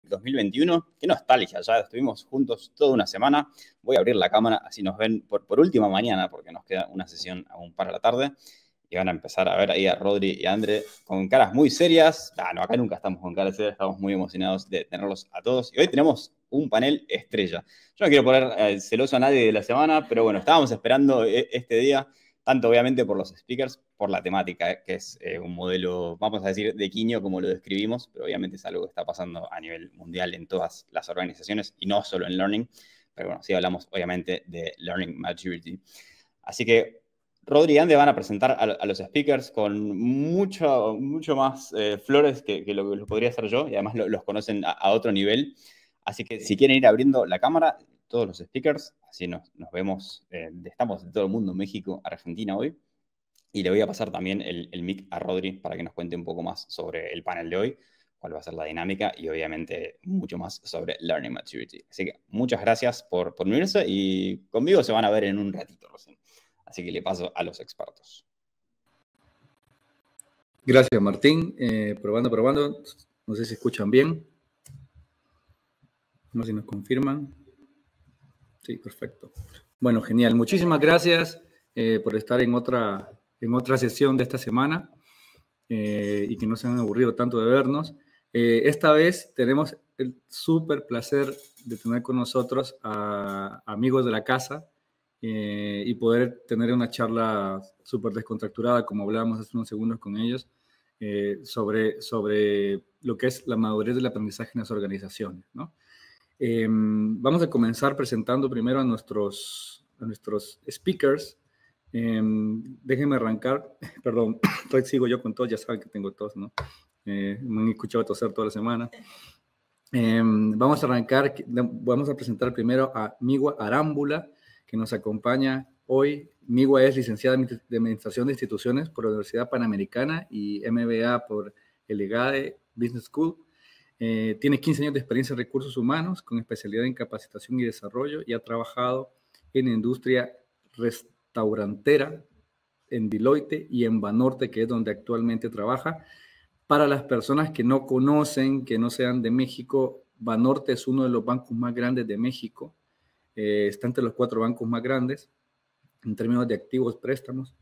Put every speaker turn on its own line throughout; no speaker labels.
2021. Qué nostalgia, ya estuvimos juntos toda una semana. Voy a abrir la cámara, así nos ven por última mañana, porque nos queda una sesión aún para la tarde. Y van a empezar a ver ahí a Rodri y a Andre con caras muy serias. No, acá nunca estamos con caras serias, estamos muy emocionados de tenerlos a todos. Y hoy tenemos un panel estrella. Yo no quiero poner celoso a nadie de la semana, pero bueno, estábamos esperando este día, tanto obviamente por los speakers, por la temática, que es un modelo, vamos a decir, de quiño como lo describimos, pero obviamente es algo que está pasando a nivel mundial en todas las organizaciones y no solo en Learning. Pero bueno, sí hablamos obviamente de Learning Maturity. Así que Rodri y Ande van a presentar a los speakers con mucho más flores que lo que podría hacer yo, y además los conocen a otro nivel. Así que si quieren ir abriendo la cámara, todos los speakers, así nos vemos, estamos de todo el mundo, México, Argentina hoy. Y le voy a pasar también el mic a Rodri para que nos cuente un poco más sobre el panel de hoy, cuál va a ser la dinámica y obviamente mucho más sobre Learning Maturity. Así que muchas gracias por unirse y conmigo se van a ver en un ratito recién. Así que le paso a los expertos.
Gracias, Martín. Probando. No sé si escuchan bien. No sé si nos confirman. Sí, perfecto. Bueno, genial. Muchísimas gracias por estar en otra sesión de esta semana y que no se han aburrido tanto de vernos. Esta vez tenemos el súper placer de tener con nosotros a amigos de la casa y poder tener una charla súper descontracturada, como hablábamos hace unos segundos con ellos, sobre lo que es la madurez del aprendizaje en las organizaciones, ¿no? Vamos a comenzar presentando primero a nuestros speakers. Déjenme arrancar. Perdón, sigo yo con tos, ya saben que tengo tos, ¿no? Me han escuchado toser toda la semana. Vamos a arrancar, vamos a presentar primero a Migua Arámbula, que nos acompaña hoy. Migua es licenciada de Administración de Instituciones por la Universidad Panamericana y MBA por el EGADE Business School. Tiene 15 años de experiencia en recursos humanos con especialidad en capacitación y desarrollo y ha trabajado en industria restaurantera en Deloitte y en Banorte, que es donde actualmente trabaja. Para las personas que no conocen, que no sean de México, Banorte es uno de los bancos más grandes de México. Está entre los 4 bancos más grandes en términos de activos, préstamos.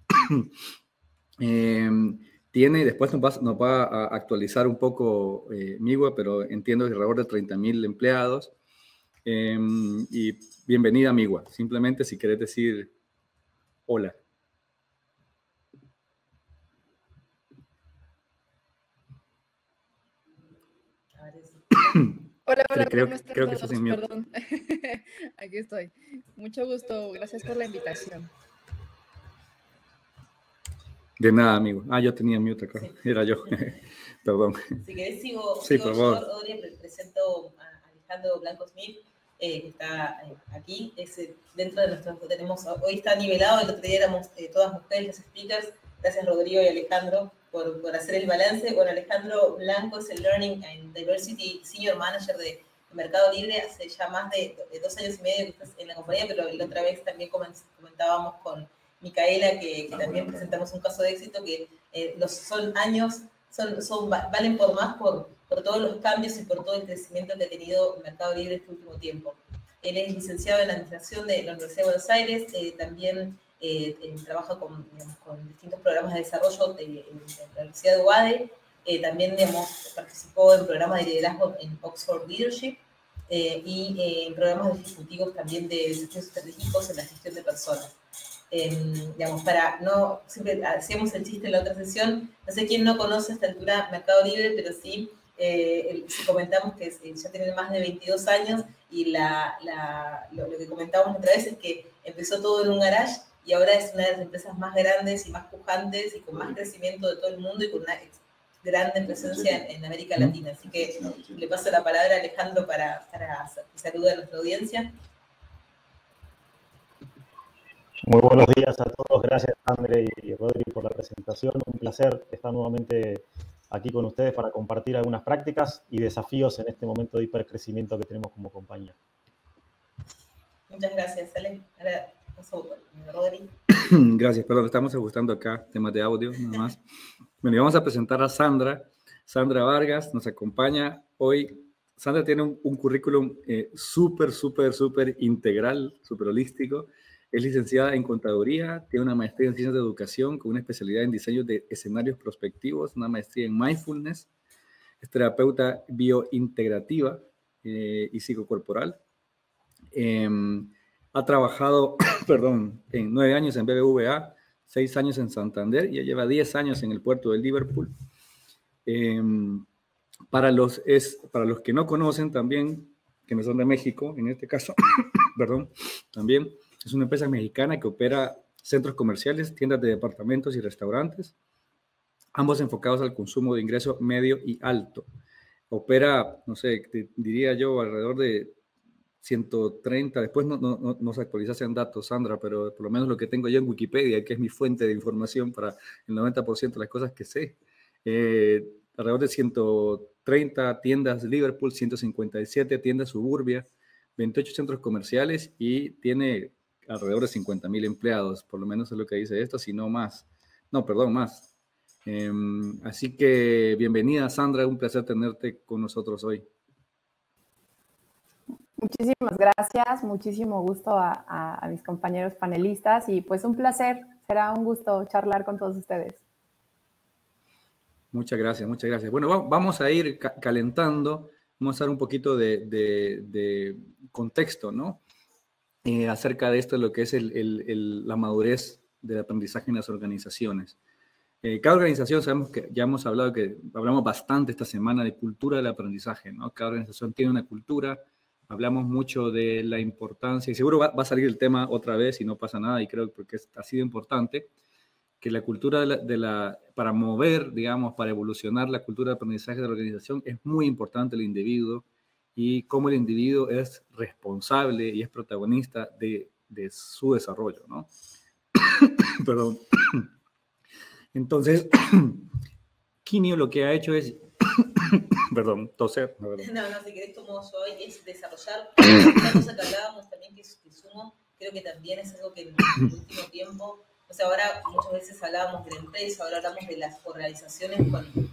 Después nos va a actualizar un poco Migua, pero entiendo que alrededor de 30,000 empleados. Y bienvenida, Migua. Simplemente si querés decir hola.
Hola,
creo
buenas tardes
que
a
estás
todos,
en mute.
perdón. Aquí estoy. Mucho gusto, gracias por la invitación.
De nada, amigo. Yo tenía mute acá. Sí. Era yo. Perdón.
Si querés, sigo
por favor.
Yo, Odri, presento a Alejandro Blanco Smith, que está aquí. Dentro de nuestros, hoy está nivelado, el otro día éramos todas mujeres los speakers. Gracias, Rodrigo y Alejandro, por hacer el balance. Bueno, Alejandro Blanco es el Learning and Diversity Senior Manager de Mercado Libre. Hace ya más de 2 años y medio que estás en la compañía, pero la otra vez también comentábamos con Micaela que también presentamos un caso de éxito, que son años, valen por más por todos los cambios y por todo el crecimiento que ha tenido Mercado Libre este último tiempo. Él es licenciado en Administración de la Universidad de Buenos Aires, también trabaja con distintos programas de desarrollo en la Universidad de UADE, también participó en programas de liderazgo en Oxford Leadership y en programas ejecutivos también de desafíos estratégicos en la gestión de personas. Siempre hacíamos el chiste en la otra sesión, no sé quién no conoce a esta altura Mercado Libre, pero sí, comentamos que ya tienen más de 22 años y lo que comentábamos otra vez es que empezó todo en un garage y ahora es una de las empresas más grandes y más pujantes y con más crecimiento de todo el mundo y con una grande presencia en América Latina. Así que le paso la palabra a Alejandro para que salude a nuestra audiencia.
Muy buenos días a todos, gracias André y Rodri por la presentación, un placer estar nuevamente aquí con ustedes para compartir algunas prácticas y desafíos en este momento de hipercrecimiento que tenemos como compañía.
Muchas gracias, Ale. Ahora paso por Rodri.
Gracias, perdón, estamos ajustando acá temas de audio nada más. Bueno, y vamos a presentar a Sandra Vargas, nos acompaña hoy Sandra tiene un currículum súper integral, súper holístico. Es licenciada en Contaduría, tiene una maestría en Ciencias de Educación con una especialidad en diseño de escenarios prospectivos, una maestría en Mindfulness, es terapeuta biointegrativa y psicocorporal. Ha trabajado, perdón, en 9 años en BBVA, 6 años en Santander y ya lleva 10 años en el puerto de Liverpool. Para los que no conocen también, que no son de México, en este caso, perdón, también es una empresa mexicana que opera centros comerciales, tiendas de departamentos y restaurantes, ambos enfocados al consumo de ingreso medio y alto. Opera, no sé, diría yo, alrededor de 130, después no se actualizan datos, Sandra, pero por lo menos lo que tengo yo en Wikipedia, que es mi fuente de información para el 90% de las cosas que sé. Alrededor de 130 tiendas Liverpool, 157 tiendas Suburbia, 28 centros comerciales y tiene alrededor de 50,000 empleados, por lo menos es lo que dice esto, si no más. No, perdón, más. Así que bienvenida, Sandra, un placer tenerte con nosotros hoy.
Muchísimas gracias, muchísimo gusto a mis compañeros panelistas y pues un placer, será un gusto charlar con todos ustedes.
Muchas gracias, muchas gracias. Bueno, vamos a ir calentando, vamos a dar un poquito de contexto, ¿no? Acerca de esto, lo que es la madurez del aprendizaje en las organizaciones. Cada organización, sabemos que ya hemos hablado, que hablamos bastante esta semana de cultura del aprendizaje, ¿no? Cada organización tiene una cultura, hablamos mucho de la importancia, y seguro va a salir el tema otra vez y no pasa nada, y creo que ha sido importante, que la cultura para mover, digamos, para evolucionar la cultura de aprendizaje de la organización es muy importante el individuo y cómo el individuo es responsable y es protagonista de su desarrollo, ¿no? Perdón. Entonces, Quinio lo que ha hecho es, perdón, toser.
No, si querés tomo yo hoy, es desarrollar una cosa que hablábamos también que sumo, creo que también es algo que en el último tiempo, o sea, ahora muchas veces hablábamos de la empresa, ahora hablamos de las organizaciones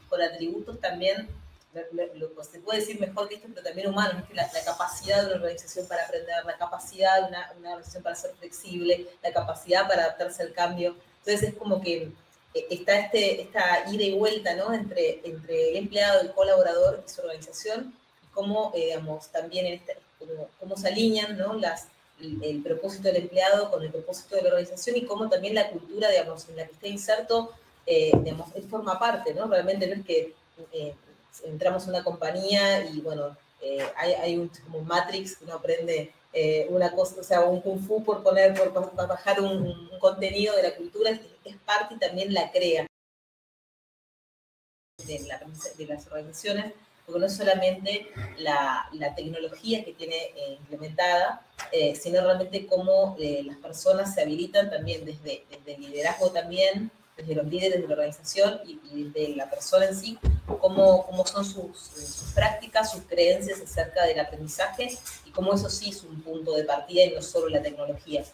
con atributos también, se puede decir mejor que esto, pero también humanos, la capacidad de una organización para aprender, la capacidad de una organización para ser flexible, la capacidad para adaptarse al cambio. Entonces es como que está esta ida y vuelta, ¿no? entre el empleado, el colaborador y su organización, y cómo, digamos, también cómo se alinean, ¿no? El propósito del empleado con el propósito de la organización y cómo también la cultura, digamos, en la que está inserto, digamos, forma parte, ¿no? Realmente no es que entramos en una compañía y, bueno, hay como un Matrix que uno aprende una cosa, o sea, un Kung Fu por bajar un contenido de la cultura, es parte y también la crea de las organizaciones, porque no es solamente la tecnología que tiene implementada, sino realmente cómo las personas se habilitan también desde el liderazgo también, desde los líderes de la organización y de la persona en sí, cómo son sus prácticas, sus creencias acerca del aprendizaje y cómo eso sí es un punto de partida y no solo la tecnología.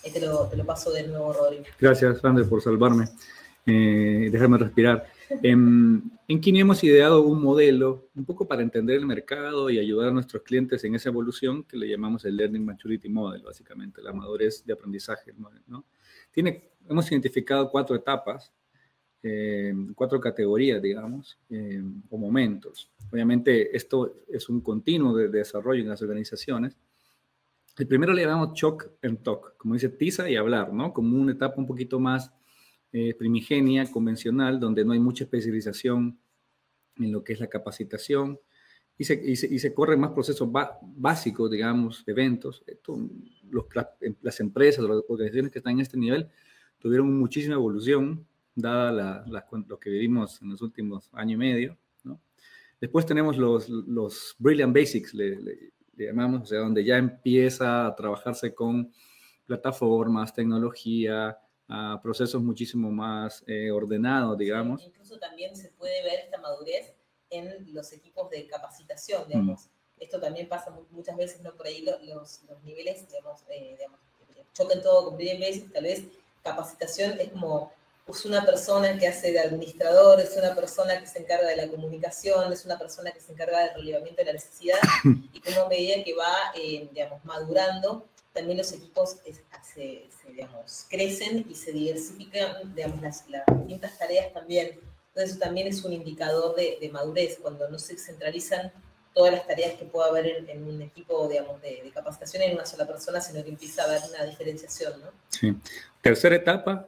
Te lo paso de nuevo, Rodrigo.
Gracias, Ander, por salvarme. Déjame respirar. En Quinio hemos ideado un modelo un poco para entender el mercado y ayudar a nuestros clientes en esa evolución que le llamamos el Learning Maturity Model, básicamente, la madurez de aprendizaje, ¿no? Hemos identificado 4 etapas, 4 categorías, digamos, o momentos. Obviamente, esto es un continuo de desarrollo en las organizaciones. El primero le llamamos Talk and Talk, como dice tiza y hablar, ¿no? Como una etapa un poquito más primigenia, convencional, donde no hay mucha especialización en lo que es la capacitación y se corren más procesos básicos, digamos, eventos. Las empresas o las organizaciones que están en este nivel tuvieron muchísima evolución, dada lo que vivimos en los últimos año y medio, ¿no? Después tenemos los Brilliant Basics, le llamamos, o sea, donde ya empieza a trabajarse con plataformas, tecnología, procesos muchísimo más ordenados, digamos.
Sí, incluso también se puede ver esta madurez en los equipos de capacitación, digamos. Esto también pasa muchas veces, ¿no? Por ahí los niveles, digamos, chocan todo con Brilliant Basics, tal vez capacitación es como es una persona que hace de administrador, es una persona que se encarga de la comunicación, es una persona que se encarga del relevamiento de la necesidad, y como a medida que va, digamos, madurando, también los equipos digamos, crecen y se diversifican, digamos, las distintas tareas también. Entonces eso también es un indicador de madurez, cuando no se centralizan todas las tareas que pueda haber en un equipo, digamos, de capacitación en una sola persona, sino que empieza a haber una diferenciación, ¿no?
Sí. Tercera etapa,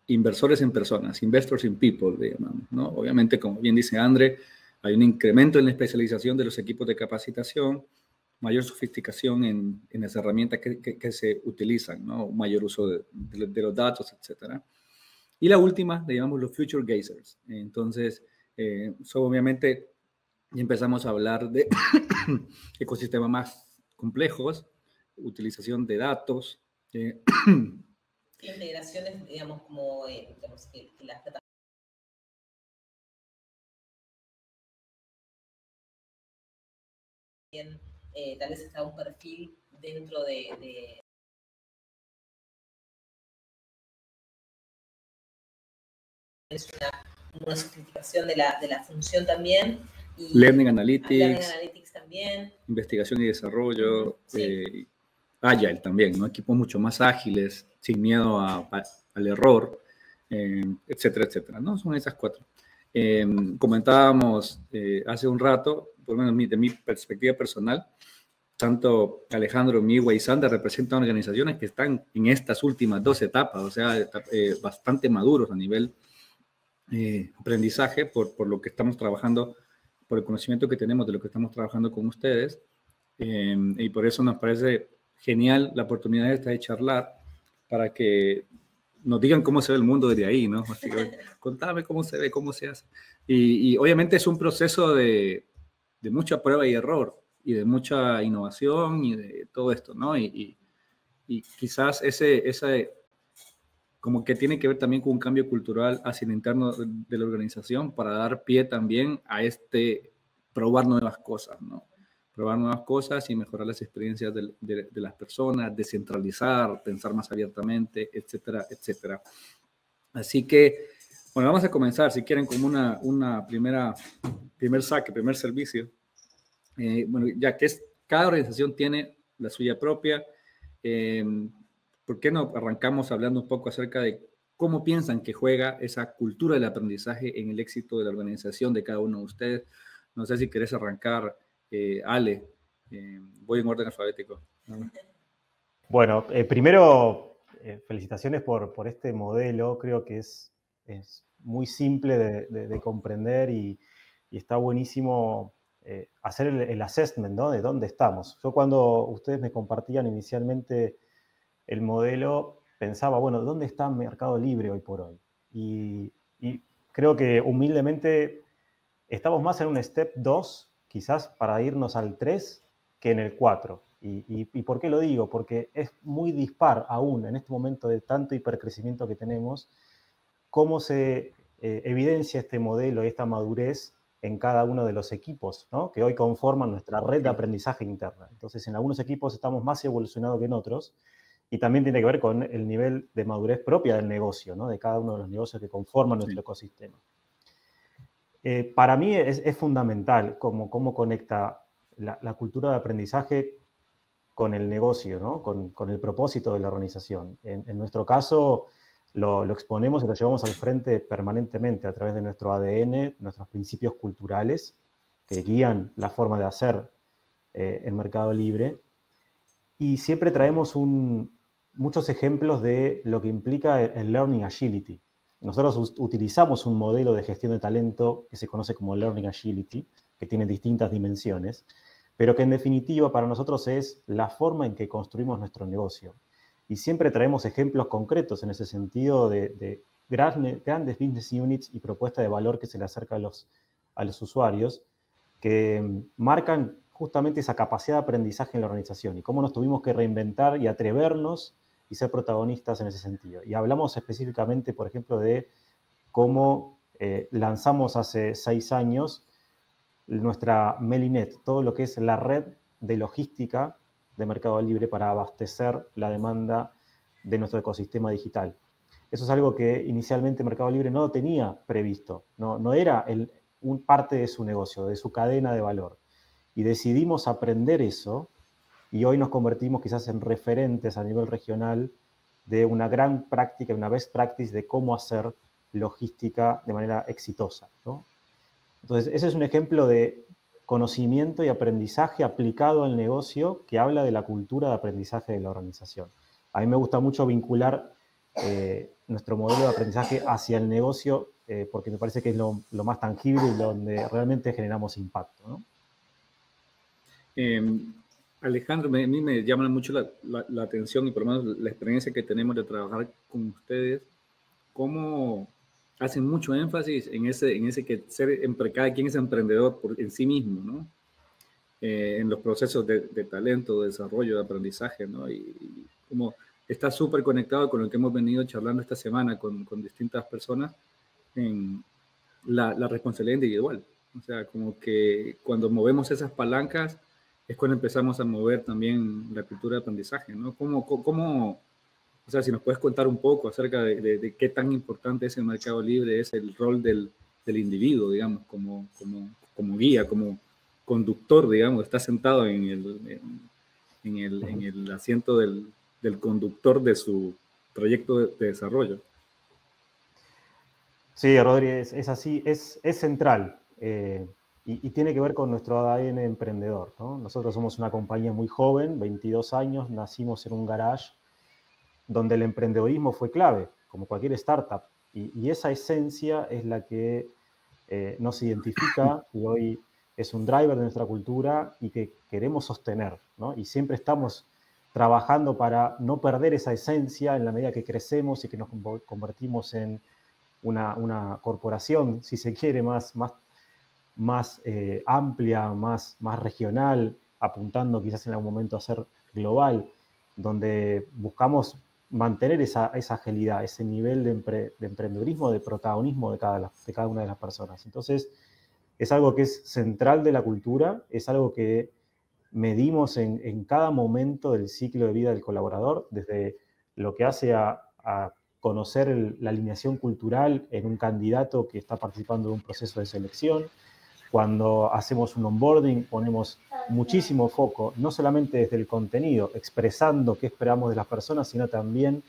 inversores en personas, investors in people, le llamamos, ¿no? Obviamente, como bien dice André, hay un incremento en la especialización de los equipos de capacitación, mayor sofisticación en las herramientas que se utilizan, ¿no? Mayor uso de los datos, etcétera. Y la última, le llamamos los future gazers. Entonces, obviamente, ya empezamos a hablar de ecosistemas más complejos, utilización de datos.
Integraciones, digamos, como digamos, que las plataformas tal vez está un perfil dentro de es una sofisticación de la función también. Y
Learning Analytics
también.
Investigación y desarrollo.
Sí.
Agile también, ¿no? Equipos mucho más ágiles, sin miedo al error, etcétera, etcétera, ¿no? Son esas cuatro. Comentábamos hace un rato, por lo menos de mi perspectiva personal, tanto Alejandro, Miwa y Sandra representan organizaciones que están en estas últimas 2 etapas, o sea, bastante maduros a nivel aprendizaje por lo que estamos trabajando, por el conocimiento que tenemos de lo que estamos trabajando con ustedes, y por eso nos parece genial la oportunidad esta de charlar para que nos digan cómo se ve el mundo desde ahí, ¿no? Así que, contame cómo se ve, cómo se hace. Y obviamente es un proceso de mucha prueba y error, y de mucha innovación, y de todo esto, ¿no? Y quizás ese como que tiene que ver también con un cambio cultural hacia el interno de la organización para dar pie también a probar nuevas cosas, ¿no? Probar nuevas cosas y mejorar las experiencias de las personas, descentralizar, pensar más abiertamente, etcétera, etcétera. Así que, bueno, vamos a comenzar, si quieren, como una primer servicio. Bueno, ya que cada organización tiene la suya propia, ¿por qué no arrancamos hablando un poco acerca de cómo piensan que juega esa cultura del aprendizaje en el éxito de la organización de cada uno de ustedes? No sé si querés arrancar, Ale. Voy en orden alfabético.
Bueno, primero, felicitaciones por este modelo. Creo que es muy simple de comprender y está buenísimo hacer el assessment, ¿no? De dónde estamos. Yo cuando ustedes me compartían inicialmente el modelo, pensaba, bueno, ¿dónde está Mercado Libre hoy por hoy? Y creo que humildemente estamos más en un step 2, quizás para irnos al 3, que en el 4. ¿Y por qué lo digo? Porque es muy dispar aún en este momento de tanto hipercrecimiento que tenemos, cómo se evidencia este modelo y esta madurez en cada uno de los equipos, ¿no? Que hoy conforman nuestra red de aprendizaje interna. Entonces, en algunos equipos estamos más evolucionados que en otros, y también tiene que ver con el nivel de madurez propia del negocio, ¿no? De cada uno de los negocios que conforman nuestro ecosistema. Para mí es fundamental cómo conecta la cultura de aprendizaje con el negocio, ¿no? Con el propósito de la organización. En nuestro caso, lo exponemos y lo llevamos al frente permanentemente a través de nuestro ADN, nuestros principios culturales que guían la forma de hacer en Mercado Libre. Y siempre traemos muchos ejemplos de lo que implica el Learning Agility. Nosotros utilizamos un modelo de gestión de talento que se conoce como Learning Agility, que tiene distintas dimensiones, pero que en definitiva para nosotros es la forma en que construimos nuestro negocio. Y siempre traemos ejemplos concretos en ese sentido de grandes business units y propuestas de valor que se le acerca a los usuarios, que marcan justamente esa capacidad de aprendizaje en la organización y cómo nos tuvimos que reinventar y atrevernos y ser protagonistas en ese sentido. Y hablamos específicamente, por ejemplo, de cómo lanzamos hace 6 años nuestra Melinet, todo lo que es la red de logística de Mercado Libre para abastecer la demanda de nuestro ecosistema digital. Eso es algo que inicialmente Mercado Libre no tenía previsto, no era parte de su negocio, de su cadena de valor. Y decidimos aprender eso y hoy nos convertimos quizás en referentes a nivel regional de una gran práctica, una best practice de cómo hacer logística de manera exitosa, ¿no? Entonces, ese es un ejemplo de conocimiento y aprendizaje aplicado al negocio que habla de la cultura de aprendizaje de la organización. A mí me gusta mucho vincular nuestro modelo de aprendizaje hacia el negocio porque me parece que es lo más tangible y donde realmente generamos impacto, ¿no?
Alejandro, a mí me llama mucho la atención y por lo menos la experiencia que tenemos de trabajar con ustedes, cómo hacen mucho énfasis en ese que cada quien es emprendedor en sí mismo, ¿no? En los procesos de talento, de desarrollo, de aprendizaje, ¿no? Y como está súper conectado con lo que hemos venido charlando esta semana con distintas personas en la responsabilidad individual. O sea, como que cuando movemos esas palancas es cuando empezamos a mover también la cultura de aprendizaje, ¿no? O sea, si nos puedes contar un poco acerca de qué tan importante es el mercado libre, es el rol del individuo, digamos, como guía, como conductor, digamos, está sentado en el asiento del conductor de su proyecto de desarrollo.
Sí, Rodri, es así, es central y tiene que ver con nuestro ADN emprendedor, ¿no? Nosotros somos una compañía muy joven, 22 años, nacimos en un garage donde el emprendedorismo fue clave, como cualquier startup, y esa esencia es la que nos identifica y hoy es un driver de nuestra cultura y que queremos sostener, ¿no? Y siempre estamos trabajando para no perder esa esencia en la medida que crecemos y que nos convertimos en una corporación, si se quiere, más amplia, más regional, apuntando quizás en algún momento a ser global, donde buscamos mantener esa agilidad, ese nivel de emprendedurismo, de protagonismo de cada una de las personas. Entonces, es algo que es central de la cultura, es algo que medimos en cada momento del ciclo de vida del colaborador, desde lo que hace a conocer la alineación cultural en un candidato que está participando de un proceso de selección. Cuando hacemos un onboarding ponemos muchísimo foco, no solamente desde el contenido, expresando qué esperamos de las personas, sino también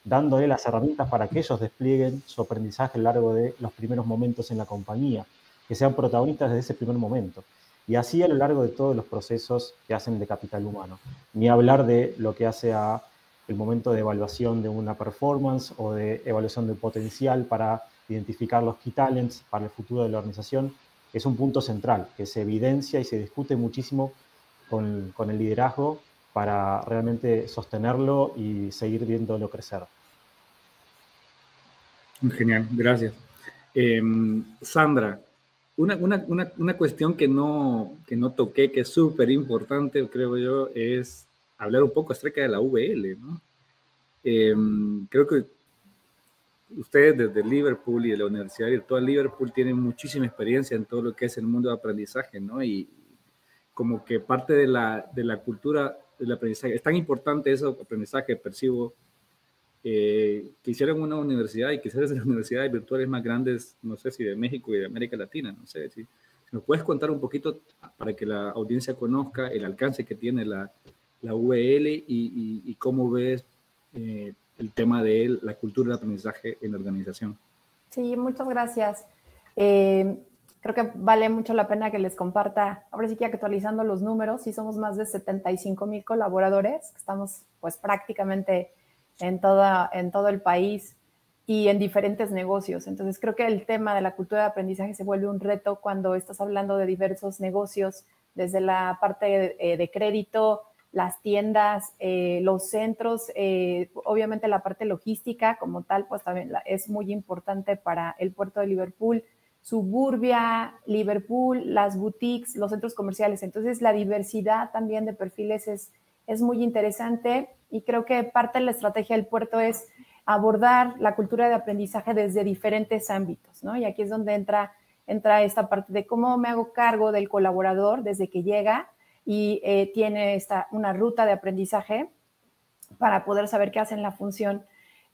dándole las herramientas para que ellos desplieguen su aprendizaje a lo largo de los primeros momentos en la compañía, que sean protagonistas desde ese primer momento. Y así a lo largo de todos los procesos que hacen de capital humano. Ni hablar de lo que hace a el momento de evaluación de una performance o de evaluación del potencial para identificar los key talents para el futuro de la organización. Es un punto central que se evidencia y se discute muchísimo con el liderazgo para realmente sostenerlo y seguir viéndolo crecer.
Genial, gracias. Sandra, una cuestión que no toqué, que es súper importante, creo yo, es hablar un poco acerca de la VL, ¿no? Creo que ustedes desde Liverpool y de la Universidad Virtual Liverpool tienen muchísima experiencia en todo lo que es el mundo de aprendizaje, ¿no? Y como que parte de la cultura del aprendizaje, es tan importante eso, aprendizaje, percibo, que hicieron una universidad y quizás es de las universidades virtuales más grandes, no sé si de México y de América Latina, no sé, si nos puedes contar un poquito para que la audiencia conozca el alcance que tiene la VL y cómo ves el tema de la cultura de aprendizaje en la organización.
Sí, muchas gracias. Creo que vale mucho la pena que les comparta, ahora sí que actualizando los números, sí somos más de 75,000 colaboradores, estamos pues prácticamente en todo el país y en diferentes negocios. Entonces creo que el tema de la cultura de aprendizaje se vuelve un reto cuando estás hablando de diversos negocios, desde la parte de crédito, las tiendas, los centros, obviamente la parte logística como tal, pues también es muy importante para el puerto de Liverpool, Suburbia, Liverpool, las boutiques, los centros comerciales. Entonces la diversidad también de perfiles es muy interesante y creo que parte de la estrategia del puerto es abordar la cultura de aprendizaje desde diferentes ámbitos, ¿no? Y aquí es donde entra esta parte de cómo me hago cargo del colaborador desde que llega y tiene una ruta de aprendizaje para poder saber qué hace en la función.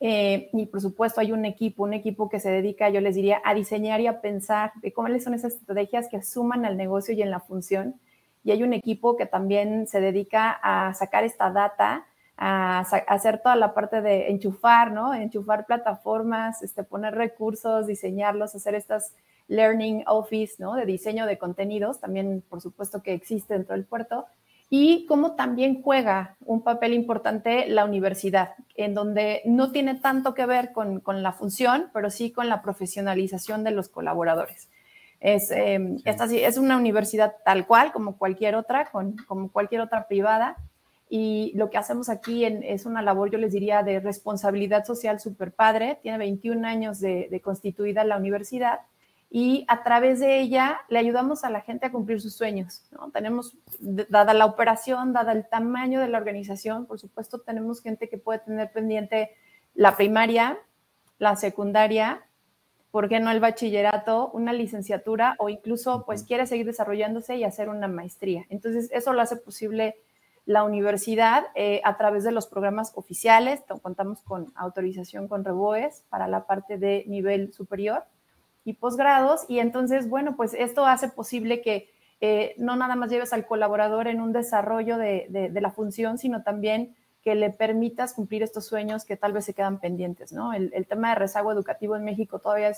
Y por supuesto hay un equipo que se dedica, yo les diría, a diseñar y a pensar de cuáles son esas estrategias que suman al negocio y en la función. Y hay un equipo que también se dedica a sacar esta data, a hacer toda la parte de enchufar, ¿no? Enchufar plataformas, poner recursos, diseñarlos, hacer estas learning office, ¿no? De diseño de contenidos, también por supuesto que existe dentro del puerto. Y cómo también juega un papel importante la universidad, en donde no tiene tanto que ver con la función, pero sí con la profesionalización de los colaboradores. Esta sí, es una universidad tal cual, como cualquier otra, como cualquier otra privada, y lo que hacemos aquí es una labor, yo les diría, de responsabilidad social súper padre. Tiene 21 años de constituida la universidad, y a través de ella le ayudamos a la gente a cumplir sus sueños, ¿no? Tenemos, dada la operación, dada el tamaño de la organización, por supuesto, tenemos gente que puede tener pendiente la primaria, la secundaria, ¿por qué no el bachillerato, una licenciatura, o incluso pues quiere seguir desarrollándose y hacer una maestría? Entonces, eso lo hace posible la universidad a través de los programas oficiales. Contamos con autorización con REBOES para la parte de nivel superior y posgrados, y entonces, bueno, pues esto hace posible que no nada más lleves al colaborador en un desarrollo de la función, sino también que le permitas cumplir estos sueños que tal vez se quedan pendientes, ¿no? El tema de rezago educativo en México todavía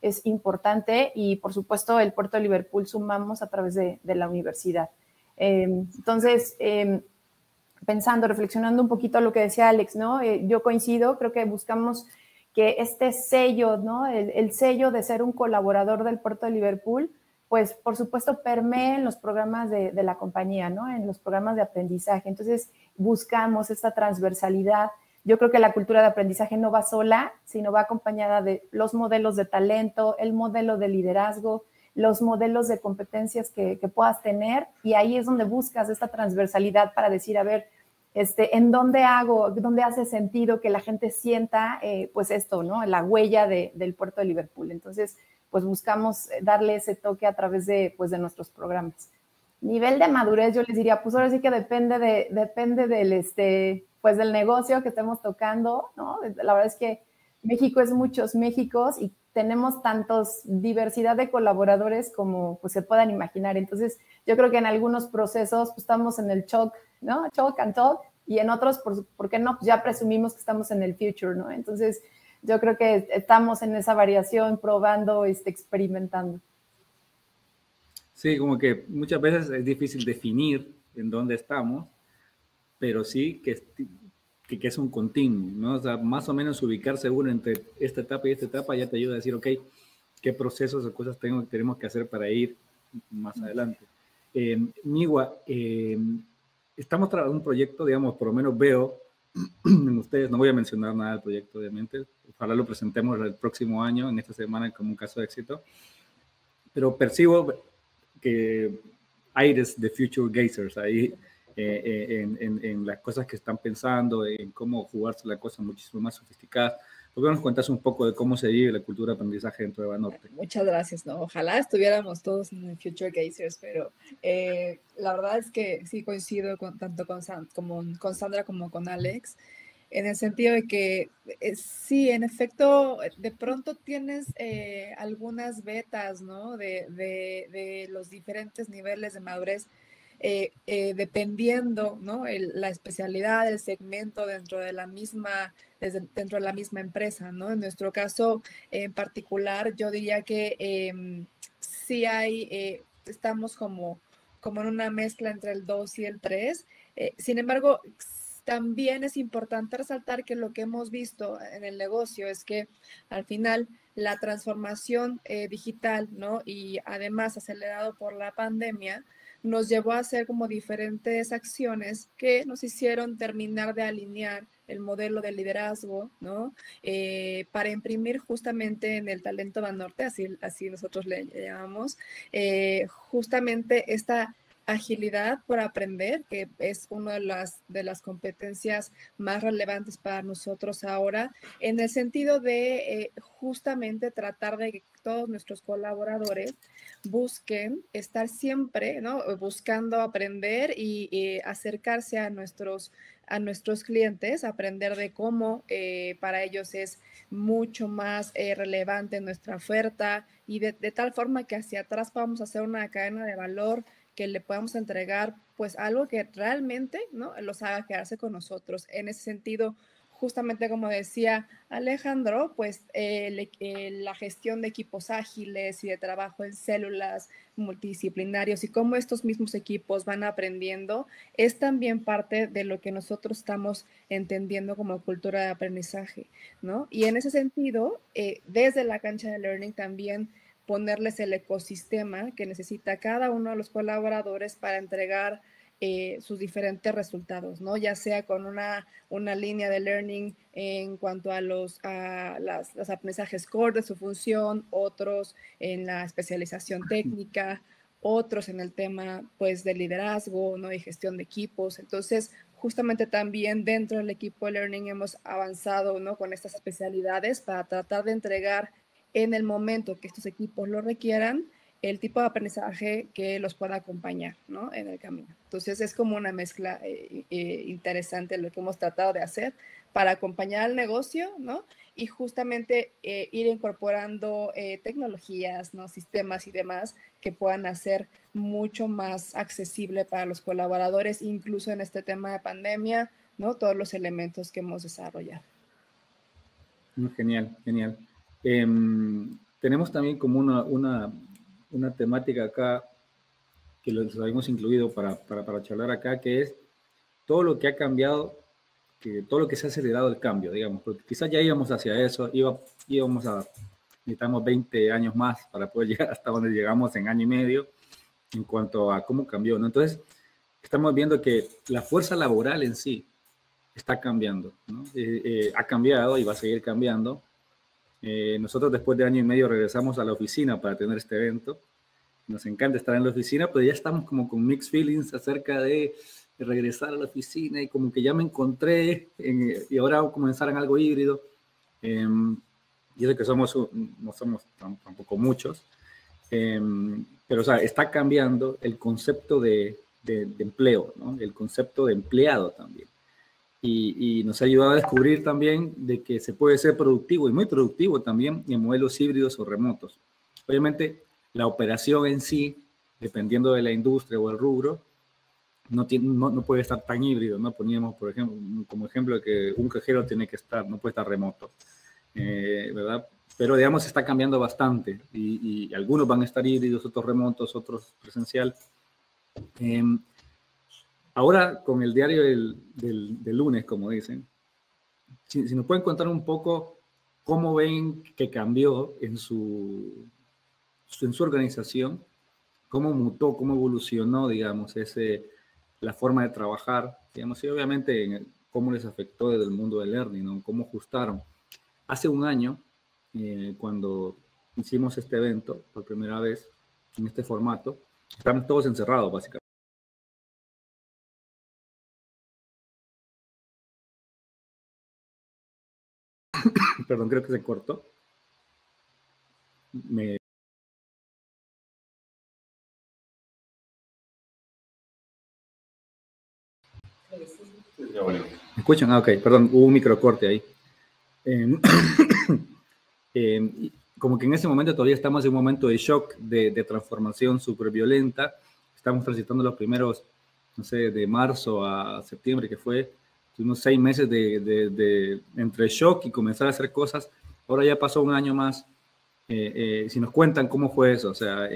es importante, y por supuesto el Puerto de Liverpool sumamos a través de la universidad. Entonces, pensando, reflexionando un poquito a lo que decía Alex, ¿no? Yo coincido, creo que buscamos que este sello, ¿no? El sello de ser un colaborador del Puerto de Liverpool, pues por supuesto permee en los programas de la compañía, ¿no? En los programas de aprendizaje. Entonces buscamos esta transversalidad. Yo creo que la cultura de aprendizaje no va sola, sino va acompañada de los modelos de talento, el modelo de liderazgo, los modelos de competencias que puedas tener, y ahí es donde buscas esta transversalidad para decir, a ver, en dónde hace sentido que la gente sienta, pues esto, ¿no? La huella del Puerto de Liverpool. Entonces, pues buscamos darle ese toque a través de nuestros programas. Nivel de madurez, yo les diría, pues ahora sí que depende del, pues del negocio que estemos tocando, ¿no? La verdad es que México es muchos Méxicos y tenemos tantos diversidad de colaboradores como pues se puedan imaginar. Entonces, yo creo que en algunos procesos pues, estamos en el choke, ¿no? Choke and talk, y en otros, ¿por qué no? Pues ya presumimos que estamos en el future, ¿no? Entonces, yo creo que estamos en esa variación, probando, experimentando.
Sí, como que muchas veces es difícil definir en dónde estamos, pero sí que es un continuo, ¿no? O sea, más o menos ubicarse uno entre esta etapa y esta etapa ya te ayuda a decir, ok, qué procesos o cosas tenemos que hacer para ir más adelante. Miwa, estamos trabajando un proyecto, digamos, por lo menos veo en ustedes, no voy a mencionar nada del proyecto, obviamente, ojalá lo presentemos el próximo año, en esta semana, como un caso de éxito, pero percibo que aires de Future Gazers ahí en las cosas que están pensando, en cómo jugarse la cosa muchísimo más sofisticada. ¿Por qué nos cuentas un poco de cómo se vive la cultura de aprendizaje dentro de Banorte?
Muchas gracias, ¿no? Ojalá estuviéramos todos en el Future Gazers, pero la verdad es que sí coincido tanto con Sandra como con Alex, en el sentido de que sí, en efecto, de pronto tienes algunas vetas, ¿no? De los diferentes niveles de madurez, dependiendo, ¿no? La especialidad, el segmento dentro de la misma empresa, ¿no? En nuestro caso en particular, yo diría que sí estamos como en una mezcla entre el 2 y el 3. Sin embargo, también es importante resaltar que lo que hemos visto en el negocio es que al final la transformación digital, ¿no? Y además acelerado por la pandemia, nos llevó a hacer como diferentes acciones que nos hicieron terminar de alinear el modelo de liderazgo, ¿no? Para imprimir justamente en el talento Banorte, así nosotros le llamamos, justamente esta agilidad por aprender, que es una de las competencias más relevantes para nosotros ahora, en el sentido de justamente tratar de que todos nuestros colaboradores busquen estar siempre, ¿no?, buscando aprender y acercarse a nuestros clientes, aprender de cómo para ellos es mucho más relevante nuestra oferta y de tal forma que hacia atrás podamos hacer una cadena de valor que le podamos entregar pues algo que realmente, ¿no?, los haga quedarse con nosotros. En ese sentido, justamente como decía Alejandro, pues la gestión de equipos ágiles y de trabajo en células multidisciplinarios y cómo estos mismos equipos van aprendiendo es también parte de lo que nosotros estamos entendiendo como cultura de aprendizaje, ¿no? Y en ese sentido, desde la cancha de learning también ponerles el ecosistema que necesita cada uno de los colaboradores para entregar sus diferentes resultados, ¿no? Ya sea con una línea de learning en cuanto a los aprendizajes core de su función, otros en la especialización técnica, otros en el tema, pues, de liderazgo, ¿no?, y gestión de equipos. Entonces, justamente también dentro del equipo de learning hemos avanzado, ¿no?, con estas especialidades para tratar de entregar en el momento que estos equipos lo requieran, el tipo de aprendizaje que los pueda acompañar, ¿no?, en el camino. Entonces es como una mezcla interesante lo que hemos tratado de hacer para acompañar al negocio, ¿no?, y justamente ir incorporando tecnologías, ¿no?, sistemas y demás que puedan hacer mucho más accesible para los colaboradores, incluso en este tema de pandemia, ¿no?, todos los elementos que hemos desarrollado.
Genial, genial. Tenemos también como una temática acá que los habíamos incluido para charlar acá, que es todo lo que ha cambiado, todo lo que se ha acelerado el cambio, digamos, porque quizás ya íbamos hacia eso, necesitamos 20 años más para poder llegar hasta donde llegamos en año y medio en cuanto a cómo cambió, ¿no? Entonces, estamos viendo que la fuerza laboral en sí está cambiando, ¿no? Ha cambiado y va a seguir cambiando. Nosotros después de año y medio regresamos a la oficina para tener este evento. Nos encanta estar en la oficina, pero ya estamos como con mixed feelings acerca de regresar a la oficina y como que ya me encontré y ahora vamos a comenzar en algo híbrido. Y eso que no somos tampoco muchos, pero o sea, está cambiando el concepto de empleo, ¿no? El concepto de empleado también. Y nos ha ayudado a descubrir también de que se puede ser productivo y muy productivo también en modelos híbridos o remotos. Obviamente, la operación en sí, dependiendo de la industria o el rubro, no puede estar tan híbrido, ¿no? Poníamos, por ejemplo, como ejemplo que un cajero no puede estar remoto, ¿verdad? Pero, digamos, está cambiando bastante y algunos van a estar híbridos, otros remotos, otros presencial. Ahora, con el diario del lunes, como dicen, si nos pueden contar un poco cómo ven que cambió en su organización, cómo mutó, cómo evolucionó, digamos, la forma de trabajar, digamos, y obviamente cómo les afectó desde el mundo del learning, ¿no? Cómo ajustaron. Hace un año, cuando hicimos este evento por primera vez en este formato, estamos todos encerrados, básicamente. Perdón, creo que se cortó. ¿Me escuchan? Ah, ok, perdón, hubo un microcorte ahí. Como que en ese momento todavía estamos en un momento de shock, de transformación súper violenta. Estamos transitando los primeros, no sé, de marzo a septiembre, que fue unos 6 meses entre shock y comenzar a hacer cosas. Ahora ya pasó un año más. Si nos cuentan cómo fue eso, o sea,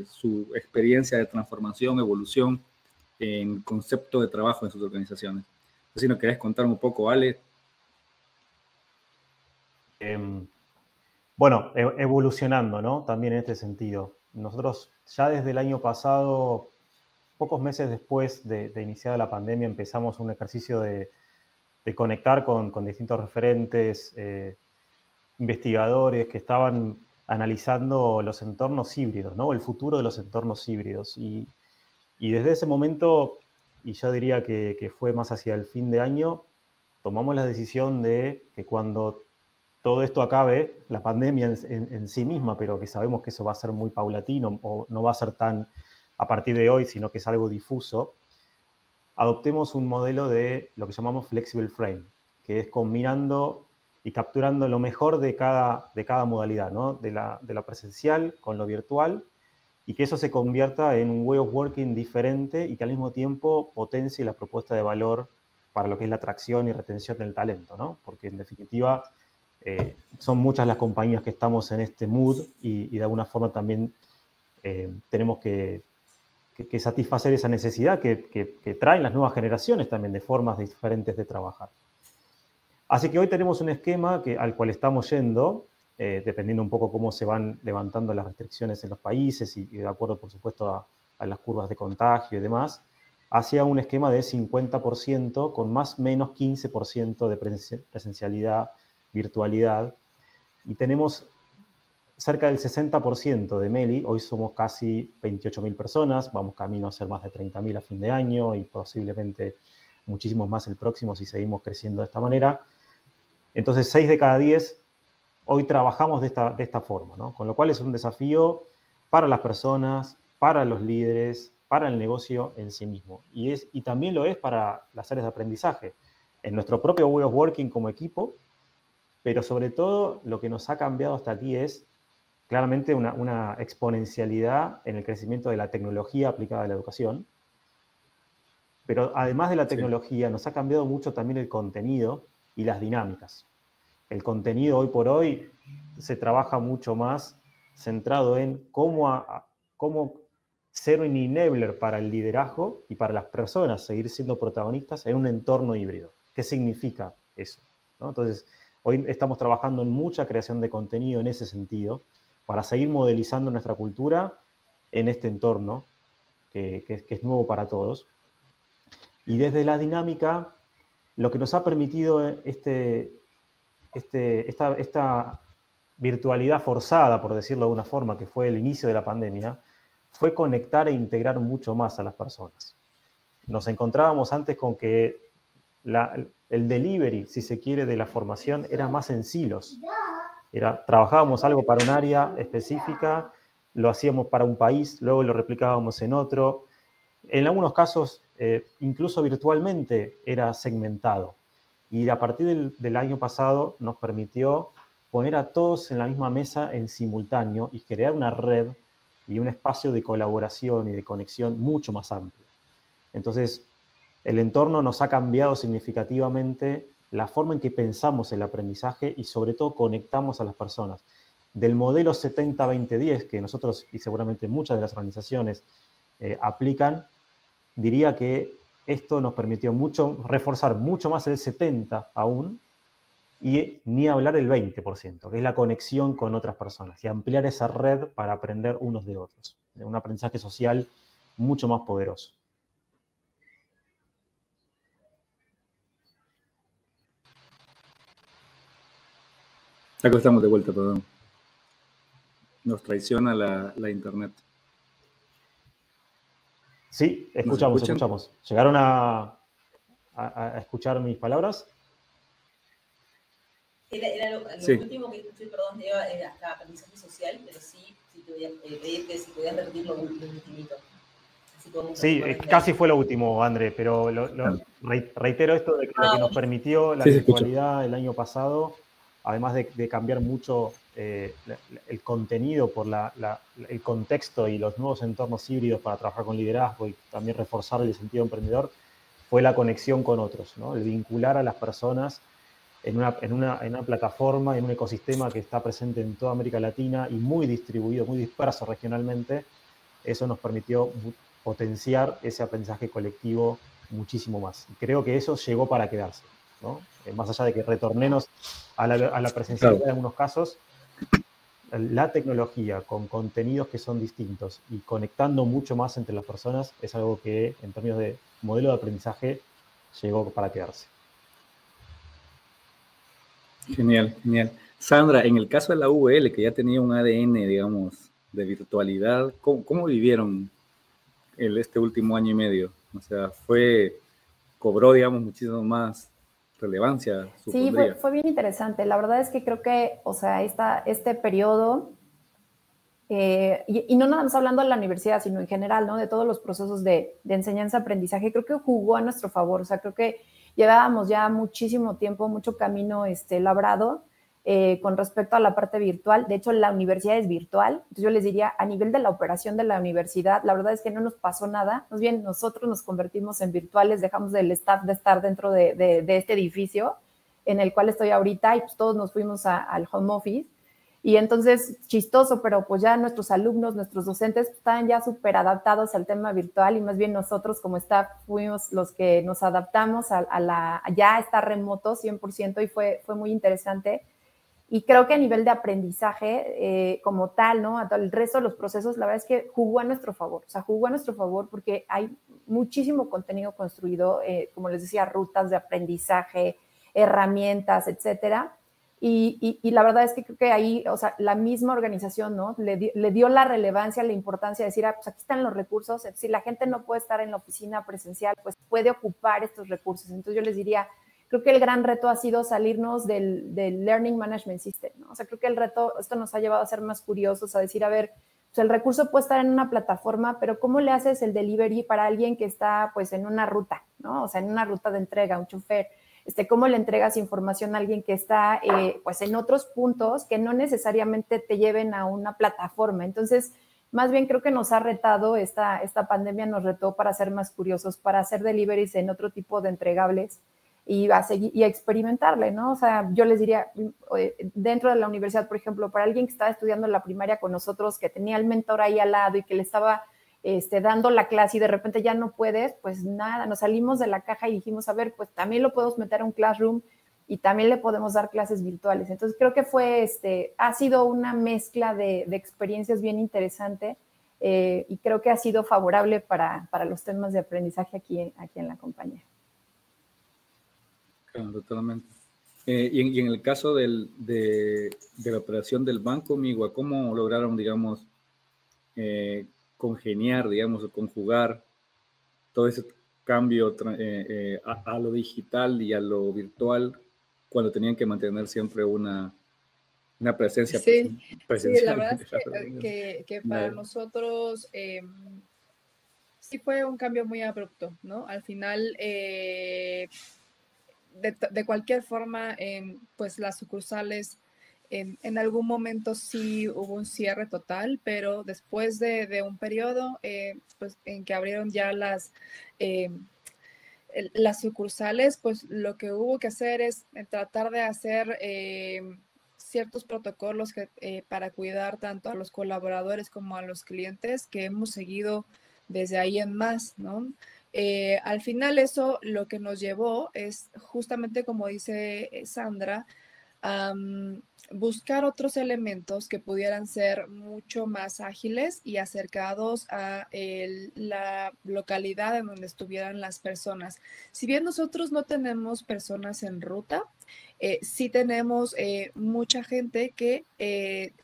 su experiencia de transformación, evolución en concepto de trabajo en sus organizaciones. Si nos querés contar un poco, Ale.
Bueno, evolucionando, ¿no? También en este sentido. Nosotros ya desde el año pasado, pocos meses después de iniciada la pandemia, empezamos un ejercicio de conectar con distintos referentes, investigadores que estaban analizando los entornos híbridos, ¿no? El futuro de los entornos híbridos. Y Y desde ese momento, y yo diría que fue más hacia el fin de año, tomamos la decisión de que cuando todo esto acabe, la pandemia en sí misma, pero que sabemos que eso va a ser muy paulatino o no va a ser tan a partir de hoy, sino que es algo difuso, adoptemos un modelo de lo que llamamos flexible frame, que es combinando y capturando lo mejor de cada modalidad, ¿no? De la presencial con lo virtual, y que eso se convierta en un way of working diferente y que al mismo tiempo potencie la propuesta de valor para lo que es la atracción y retención del talento, ¿no? Porque en definitiva son muchas las compañías que estamos en este mood y de alguna forma también tenemos que satisfacer esa necesidad que traen las nuevas generaciones también de formas diferentes de trabajar. Así que hoy tenemos un esquema al cual estamos yendo, dependiendo un poco cómo se van levantando las restricciones en los países y de acuerdo, por supuesto, a las curvas de contagio y demás, hacia un esquema de 50% con más o menos 15% de presencialidad, virtualidad, y tenemos cerca del 60% de Meli. Hoy somos casi 28.000 personas, vamos camino a ser más de 30.000 a fin de año y posiblemente muchísimos más el próximo si seguimos creciendo de esta manera. Entonces, 6 de cada 10 hoy trabajamos de esta forma, ¿no? Con lo cual es un desafío para las personas, para los líderes, para el negocio en sí mismo. Y también lo es para las áreas de aprendizaje, en nuestro propio way of working como equipo, pero sobre todo lo que nos ha cambiado hasta aquí es claramente una exponencialidad en el crecimiento de la tecnología aplicada a la educación. Pero además de la tecnología, nos ha cambiado mucho también el contenido y las dinámicas. El contenido hoy por hoy se trabaja mucho más centrado en cómo ser un enabler para el liderazgo y para las personas seguir siendo protagonistas en un entorno híbrido. ¿Qué significa eso? ¿No? Entonces, hoy estamos trabajando en mucha creación de contenido en ese sentido para seguir modelizando nuestra cultura en este entorno que es nuevo para todos. Y desde la dinámica, lo que nos ha permitido esta virtualidad forzada, por decirlo de una forma, que fue el inicio de la pandemia, fue conectar e integrar mucho más a las personas. Nos encontrábamos antes con que el delivery, si se quiere, de la formación era más en silos. Trabajábamos algo para un área específica, lo hacíamos para un país, luego lo replicábamos en otro. En algunos casos, incluso virtualmente, era segmentado. Y a partir del año pasado nos permitió poner a todos en la misma mesa en simultáneo y crear una red y un espacio de colaboración y de conexión mucho más amplio. Entonces, el entorno nos ha cambiado significativamente la forma en que pensamos el aprendizaje y sobre todo conectamos a las personas. Del modelo 70-20-10 que nosotros y seguramente muchas de las organizaciones aplican, diría que esto nos permitió reforzar mucho más el 70% aún, y ni hablar del 20%, que es la conexión con otras personas, y ampliar esa red para aprender unos de otros. Un aprendizaje social mucho más poderoso.
Acá estamos de vuelta, perdón. Nos traiciona la internet.
Sí, escuchamos. ¿Llegaron a escuchar mis palabras?
Era lo último que escuché, perdón, era hasta aprendizaje social, pero sí te voy a pedir que si podías repetir lo ultimito.
Sí, casi fue lo último, André, pero reitero esto de que lo que nos permitió la virtualidad el año pasado, además de cambiar mucho el contenido por el contexto y los nuevos entornos híbridos para trabajar con liderazgo y también reforzar el sentido emprendedor, fue la conexión con otros, ¿no? El vincular a las personas en una plataforma, en un ecosistema que está presente en toda América Latina y muy distribuido, muy disperso regionalmente. Eso nos permitió potenciar ese aprendizaje colectivo muchísimo más. Y creo que eso llegó para quedarse, ¿no? Más allá de que retornemos a la presencialidad en algunos casos, la tecnología con contenidos que son distintos y conectando mucho más entre las personas es algo que, en términos de modelo de aprendizaje, llegó para quedarse.
Genial, genial. Sandra, en el caso de la VL, que ya tenía un ADN, digamos, de virtualidad, ¿cómo vivieron este último año y medio. O sea, cobró, digamos, muchísimo más relevancia.
Sí, fue bien interesante. La verdad es que creo que, o sea, este periodo, y no nada más hablando de la universidad, sino en general, ¿no? De todos los procesos de enseñanza-aprendizaje, creo que jugó a nuestro favor. O sea, creo que llevábamos ya muchísimo tiempo, mucho camino labrado con respecto a la parte virtual. De hecho, la universidad es virtual. Entonces yo les diría, a nivel de la operación de la universidad, la verdad es que no nos pasó nada. Más bien, nosotros nos convertimos en virtuales, dejamos del staff de estar dentro de este edificio en el cual estoy ahorita y pues todos nos fuimos al home office. Y entonces, chistoso, pero pues ya nuestros alumnos, nuestros docentes están ya súper adaptados al tema virtual y más bien nosotros como staff fuimos los que nos adaptamos a ya estar remoto 100% y fue muy interesante. Y creo que a nivel de aprendizaje como tal, ¿no? A todo el resto de los procesos, la verdad es que jugó a nuestro favor. O sea, jugó a nuestro favor porque hay muchísimo contenido construido, como les decía, rutas de aprendizaje, herramientas, etcétera. Y la verdad es que creo que ahí, o sea, la misma organización, ¿no? Le dio la relevancia, la importancia de decir, pues aquí están los recursos. Si la gente no puede estar en la oficina presencial, pues puede ocupar estos recursos. Entonces yo les diría, creo que el gran reto ha sido salirnos del Learning Management System, ¿no? O sea, creo que el reto, esto nos ha llevado a ser más curiosos, a decir, a ver, pues el recurso puede estar en una plataforma, pero ¿cómo le haces el delivery para alguien que está, pues, en una ruta, ¿no? O sea, en una ruta de entrega, un chofer. ¿Cómo le entregas información a alguien que está, pues, en otros puntos que no necesariamente te lleven a una plataforma? Entonces, más bien creo que nos ha retado, esta pandemia nos retó para ser más curiosos, para hacer deliveries en otro tipo de entregables y a seguir y a experimentarle, ¿no? O sea, yo les diría, dentro de la universidad, por ejemplo, para alguien que estaba estudiando en la primaria con nosotros, que tenía el mentor ahí al lado y que le estaba dando la clase y de repente ya no puedes, pues nada, nos salimos de la caja y dijimos, a ver, pues también lo podemos meter a un classroom y también le podemos dar clases virtuales. Entonces creo que ha sido una mezcla de experiencias bien interesante y creo que ha sido favorable para los temas de aprendizaje aquí en la compañía.
Claro, totalmente. Y en el caso de la operación del banco, Migua, ¿cómo lograron, digamos, congeniar, digamos, o conjugar todo ese cambio a lo digital y a lo virtual cuando tenían que mantener siempre una presencia presencial?
Sí, la verdad es que para nosotros sí fue un cambio muy abrupto, ¿no? Al final, de cualquier forma, pues las sucursales en algún momento sí hubo un cierre total, pero después de un periodo pues, en que abrieron ya las sucursales, pues lo que hubo que hacer es tratar de hacer ciertos protocolos para cuidar tanto a los colaboradores como a los clientes que hemos seguido desde ahí en más, ¿no? Al final eso lo que nos llevó es justamente como dice Sandra, buscar otros elementos que pudieran ser mucho más ágiles y acercados a la localidad en donde estuvieran las personas. Si bien nosotros no tenemos personas en ruta, sí tenemos mucha gente que,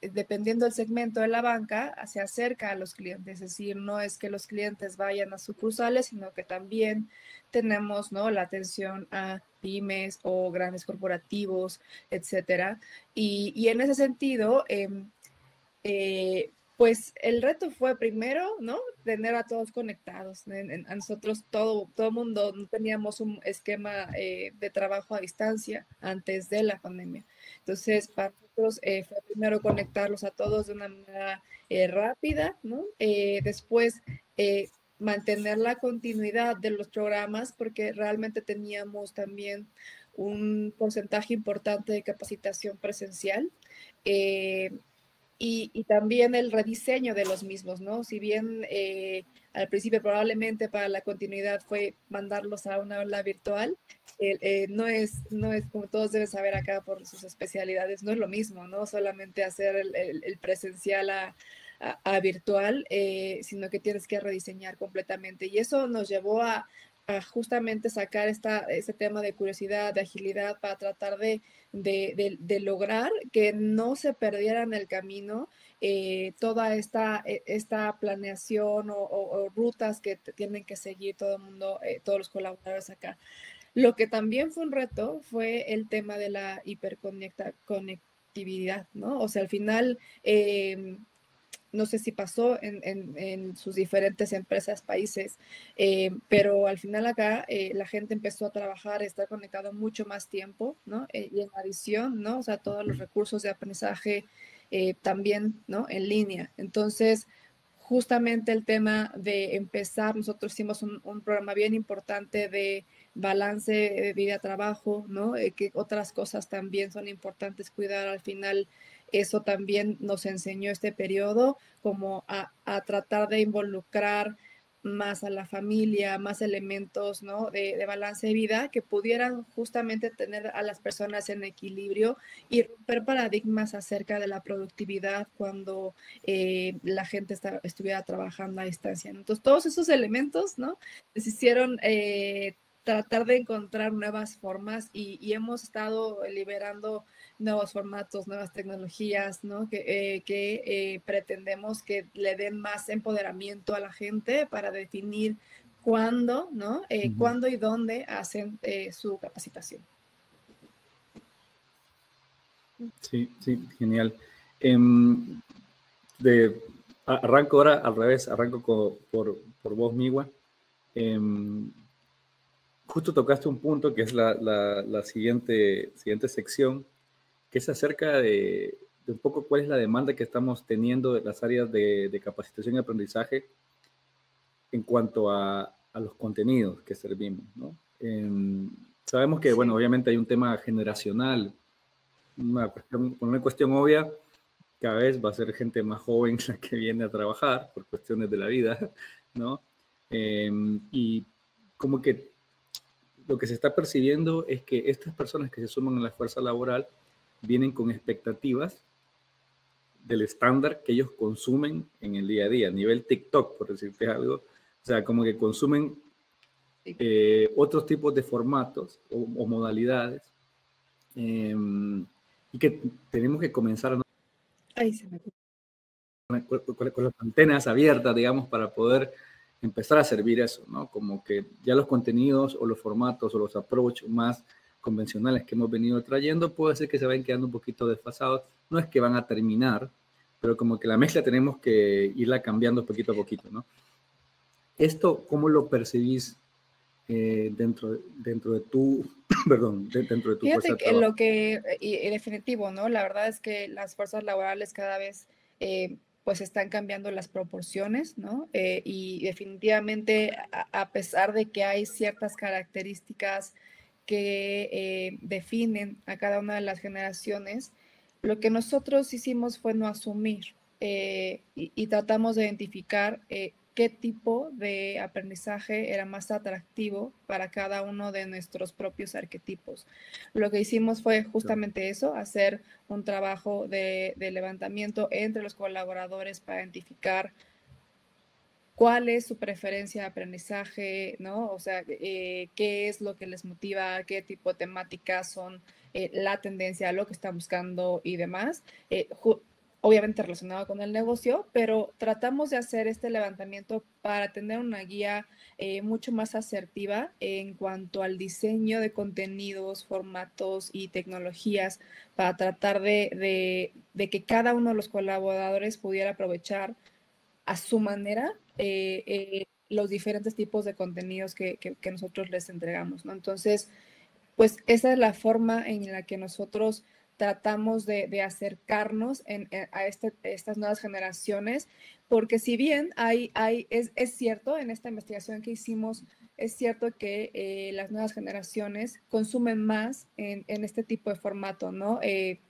dependiendo del segmento de la banca, se acerca a los clientes. Es decir, no es que los clientes vayan a sucursales, sino que también tenemos, ¿no?, la atención a pymes o grandes corporativos, etcétera. Y en ese sentido, pues el reto fue primero, ¿no?, tener a todos conectados. A nosotros todo el mundo no teníamos un esquema de trabajo a distancia antes de la pandemia. Entonces, para nosotros fue primero conectarlos a todos de una manera rápida, ¿no? Después, mantener la continuidad de los programas porque realmente teníamos también un porcentaje importante de capacitación presencial. Y también el rediseño de los mismos, ¿no? Si bien al principio probablemente para la continuidad fue mandarlos a una aula virtual, no es como todos deben saber acá por sus especialidades, no es lo mismo, ¿no? Solamente hacer el presencial a virtual, sino que tienes que rediseñar completamente. Y eso nos llevó a justamente sacar ese tema de curiosidad, de agilidad, para tratar de lograr que no se perdiera en el camino toda esta planeación o rutas que tienen que seguir todo el mundo, todos los colaboradores acá. Lo que también fue un reto fue el tema de la hiperconectividad, ¿no? O sea, al final, no sé si pasó en sus diferentes empresas, países, pero al final acá la gente empezó a trabajar, a estar conectado mucho más tiempo, ¿no? Y en adición, ¿no? O sea, todos los recursos de aprendizaje también, ¿no? En línea. Entonces, justamente el tema de empezar, nosotros hicimos un programa bien importante de balance de vida-trabajo, ¿no? Que otras cosas también son importantes cuidar al final. Eso también nos enseñó este periodo, como a tratar de involucrar más a la familia, más elementos, ¿no? de balance de vida que pudieran justamente tener a las personas en equilibrio y romper paradigmas acerca de la productividad cuando la gente estuviera trabajando a distancia. Entonces, todos esos elementos, ¿no? Les hicieron tratar de encontrar nuevas formas y hemos estado liberando nuevos formatos, nuevas tecnologías, ¿no? que pretendemos que le den más empoderamiento a la gente para definir cuándo, ¿no? Cuándo y dónde hacen su capacitación.
Sí, sí, genial. Arranco ahora al revés, arranco por vos, Miwa. Justo tocaste un punto que es la siguiente sección, que es acerca de un poco cuál es la demanda que estamos teniendo de las áreas de capacitación y aprendizaje en cuanto a los contenidos que servimos, ¿no? Sabemos que, bueno, obviamente hay un tema generacional, una cuestión obvia, cada vez va a ser gente más joven la que viene a trabajar por cuestiones de la vida, ¿no? Y como que lo que se está percibiendo es que estas personas que se suman a la fuerza laboral vienen con expectativas del estándar que ellos consumen en el día a día, a nivel TikTok, por decirte algo. O sea, como que consumen otros tipos de formatos o modalidades y que tenemos que comenzar a con las antenas abiertas, digamos, para poder empezar a servir eso, ¿no? Como que ya los contenidos o los formatos o los approach más convencionales que hemos venido trayendo, puede ser que se vayan quedando un poquito desfasados. No es que van a terminar, pero como que la mezcla tenemos que irla cambiando poquito a poquito, ¿no? Esto, ¿cómo lo percibís dentro de tu, perdón, dentro de tu fuerza de trabajo?
Lo que, y definitivo, ¿no? La verdad es que las fuerzas laborales cada vez pues están cambiando las proporciones, ¿no? Y definitivamente, a pesar de que hay ciertas características que definen a cada una de las generaciones, lo que nosotros hicimos fue no asumir y tratamos de identificar qué tipo de aprendizaje era más atractivo para cada uno de nuestros propios arquetipos. Lo que hicimos fue justamente eso, hacer un trabajo de levantamiento entre los colaboradores para identificar cuál es su preferencia de aprendizaje, ¿no? O sea, qué es lo que les motiva, qué tipo de temáticas son la tendencia, lo que están buscando y demás. Obviamente relacionado con el negocio, pero tratamos de hacer este levantamiento para tener una guía mucho más asertiva en cuanto al diseño de contenidos, formatos y tecnologías para tratar de que cada uno de los colaboradores pudiera aprovechar a su manera los diferentes tipos de contenidos que nosotros les entregamos, ¿no? Entonces, pues esa es la forma en la que nosotros tratamos de acercarnos a estas nuevas generaciones, porque si bien es cierto, en esta investigación que hicimos, es cierto que las nuevas generaciones consumen más en este tipo de formato, ¿no?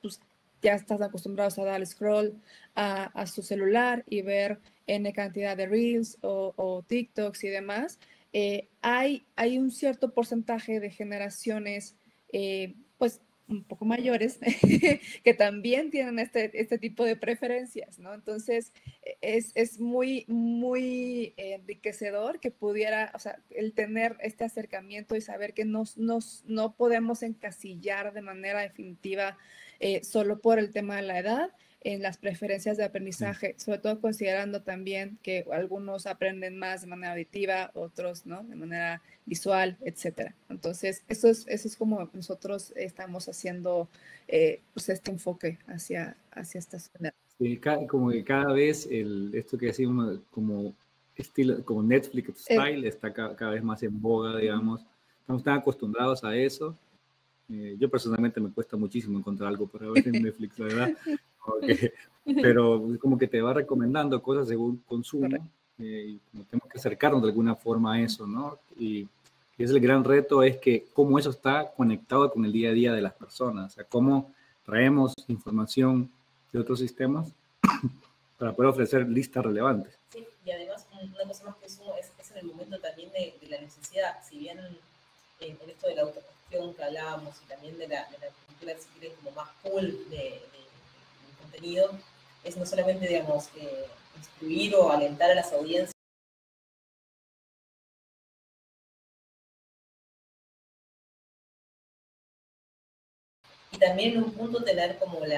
Pues ya están acostumbrados a dar scroll a su celular y ver N cantidad de Reels o TikToks y demás. Hay un cierto porcentaje de generaciones pues un poco mayores que también tienen este tipo de preferencias, ¿no? Entonces, es muy, muy enriquecedor que pudiera, o sea, el tener este acercamiento y saber que no podemos encasillar de manera definitiva solo por el tema de la edad en las preferencias de aprendizaje, sobre todo considerando también que algunos aprenden más de manera auditiva, otros, ¿no? De manera visual, etcétera. Entonces, eso es como nosotros estamos haciendo pues este enfoque hacia esta zona.
Sí, como que cada vez esto que decimos como estilo, como Netflix style, está cada vez más en boga, digamos. Estamos tan acostumbrados a eso. Yo personalmente me cuesta muchísimo encontrar algo para ver en Netflix, la verdad. Pero como que te va recomendando cosas según consumo, y como tenemos que acercarnos de alguna forma a eso, ¿no? Y es el gran reto, es que cómo eso está conectado con el día a día de las personas, o sea, cómo traemos información de otros sistemas para poder ofrecer listas relevantes.
Sí, y además una cosa más que sumo es en el momento también de la necesidad, si bien en esto de la autogestión que hablábamos y también de la cultura, si quieren, como más cool de contenido, es no solamente, digamos, instruir o alentar a las audiencias, y también en un punto tener como el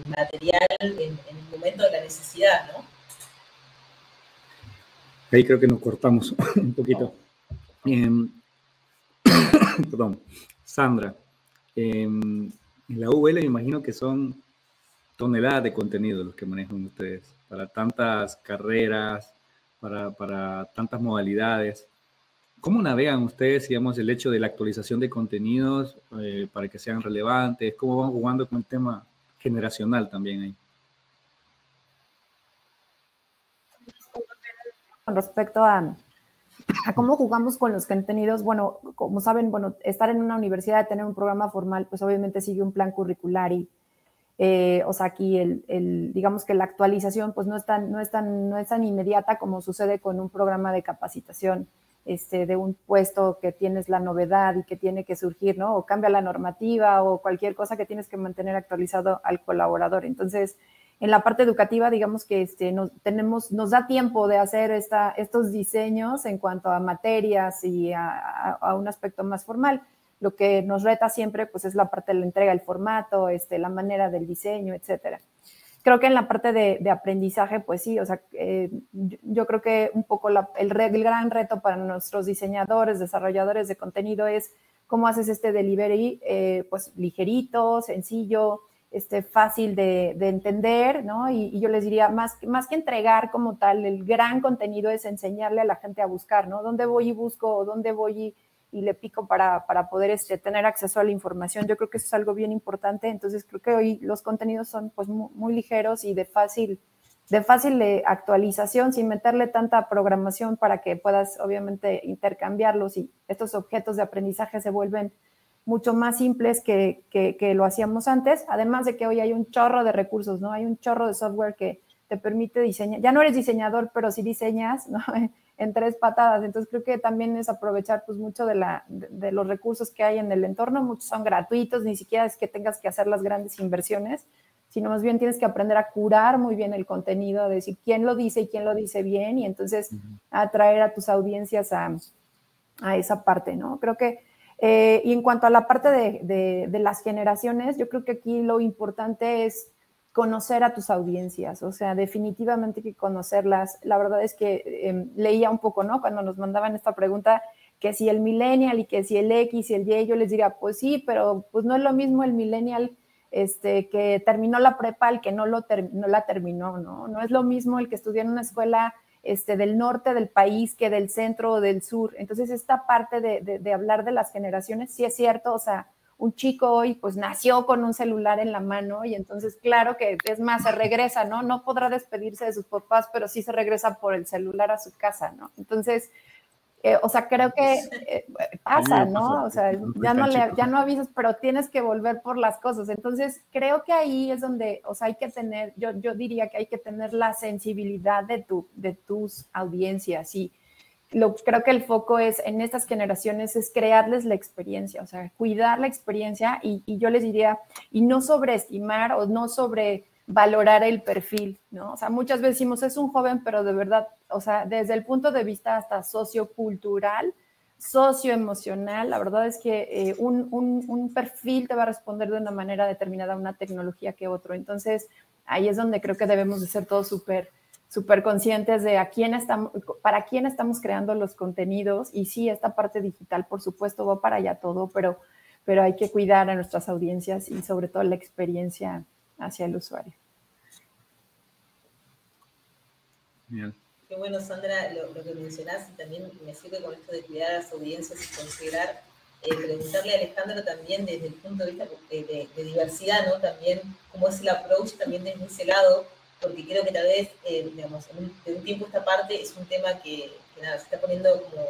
material en el momento de la necesidad, ¿no?
Ahí creo que nos cortamos un poquito. Perdón. Sandra, en la UL me imagino que son toneladas de contenido los que manejan ustedes para tantas carreras, para tantas modalidades. ¿Cómo navegan ustedes, digamos, el hecho de la actualización de contenidos para que sean relevantes? ¿Cómo van jugando con el tema generacional también ahí?
Con respecto a cómo jugamos con los contenidos, bueno, como saben, bueno, estar en una universidad, tener un programa formal, pues obviamente sigue un plan curricular y, o sea, aquí digamos que la actualización pues no es tan inmediata como sucede con un programa de capacitación, de un puesto que tienes la novedad y que tiene que surgir, ¿no? O cambia la normativa o cualquier cosa que tienes que mantener actualizado al colaborador. Entonces, en la parte educativa, digamos que nos da tiempo de hacer estos diseños en cuanto a materias y a un aspecto más formal. Lo que nos reta siempre pues, es la parte de la entrega, el formato, la manera del diseño, etcétera. Creo que en la parte de aprendizaje, pues sí, o sea, yo creo que un poco el gran reto para nuestros diseñadores, desarrolladores de contenido es cómo haces este delivery, pues ligerito, sencillo, fácil de entender, ¿no? Y yo les diría, más que entregar como tal, el gran contenido es enseñarle a la gente a buscar, ¿no? ¿Dónde voy y busco? ¿O dónde voy y le pico para poder tener acceso a la información? Yo creo que eso es algo bien importante. Entonces, creo que hoy los contenidos son pues muy ligeros y de fácil actualización, sin meterle tanta programación para que puedas, obviamente, intercambiarlos y estos objetos de aprendizaje se vuelven mucho más simples que lo hacíamos antes, además de que hoy hay un chorro de recursos, ¿no? Hay un chorro de software que te permite diseñar. Ya no eres diseñador, pero sí diseñas, ¿no? En 3 patadas. Entonces, creo que también es aprovechar pues mucho de los recursos que hay en el entorno. Muchos son gratuitos, ni siquiera es que tengas que hacer las grandes inversiones, sino más bien tienes que aprender a curar muy bien el contenido, a decir quién lo dice y quién lo dice bien, y entonces atraer a tus audiencias a esa parte, ¿no? Creo que y en cuanto a la parte de las generaciones, yo creo que aquí lo importante es conocer a tus audiencias, o sea, definitivamente hay que conocerlas. La verdad es que leía un poco, ¿no? Cuando nos mandaban esta pregunta, que si el millennial y que si el X y el Y, yo les diría, pues sí, pero pues no es lo mismo el millennial que terminó la prepa al que no la terminó, ¿no? No es lo mismo el que estudió en una escuela del norte del país que del centro o del sur. Entonces, esta parte de hablar de las generaciones, sí es cierto, o sea, un chico hoy pues nació con un celular en la mano y entonces claro que es más, se regresa, ¿no? No podrá despedirse de sus papás, pero sí se regresa por el celular a su casa, ¿no? Entonces, O sea, creo que pasa, ¿no? O sea, ya no avisas, pero tienes que volver por las cosas. Entonces, creo que ahí es donde, o sea, hay que tener, yo diría que hay que tener la sensibilidad de tus audiencias. Y creo que el foco es, en estas generaciones, es crearles la experiencia, o sea, cuidar la experiencia y yo les diría, y no sobreestimar o no sobrevalorar el perfil, ¿no? O sea, muchas veces decimos, es un joven, pero de verdad, o sea, desde el punto de vista hasta sociocultural, socioemocional, la verdad es que un perfil te va a responder de una manera determinada a una tecnología que otro. Entonces, ahí es donde creo que debemos de ser todos súper conscientes de para quién estamos creando los contenidos. Y sí, esta parte digital, por supuesto, va para allá todo, pero hay que cuidar a nuestras audiencias y sobre todo la experiencia hacia el usuario.
Bien.
Qué bueno, Sandra, lo que mencionás, y también me sirve con esto de cuidar a las audiencias y considerar, preguntarle a Alejandro también desde el punto de vista de diversidad, ¿no? También cómo es el approach también desde ese lado, porque creo que tal vez, digamos, de un tiempo esta parte es un tema que nada, se está poniendo como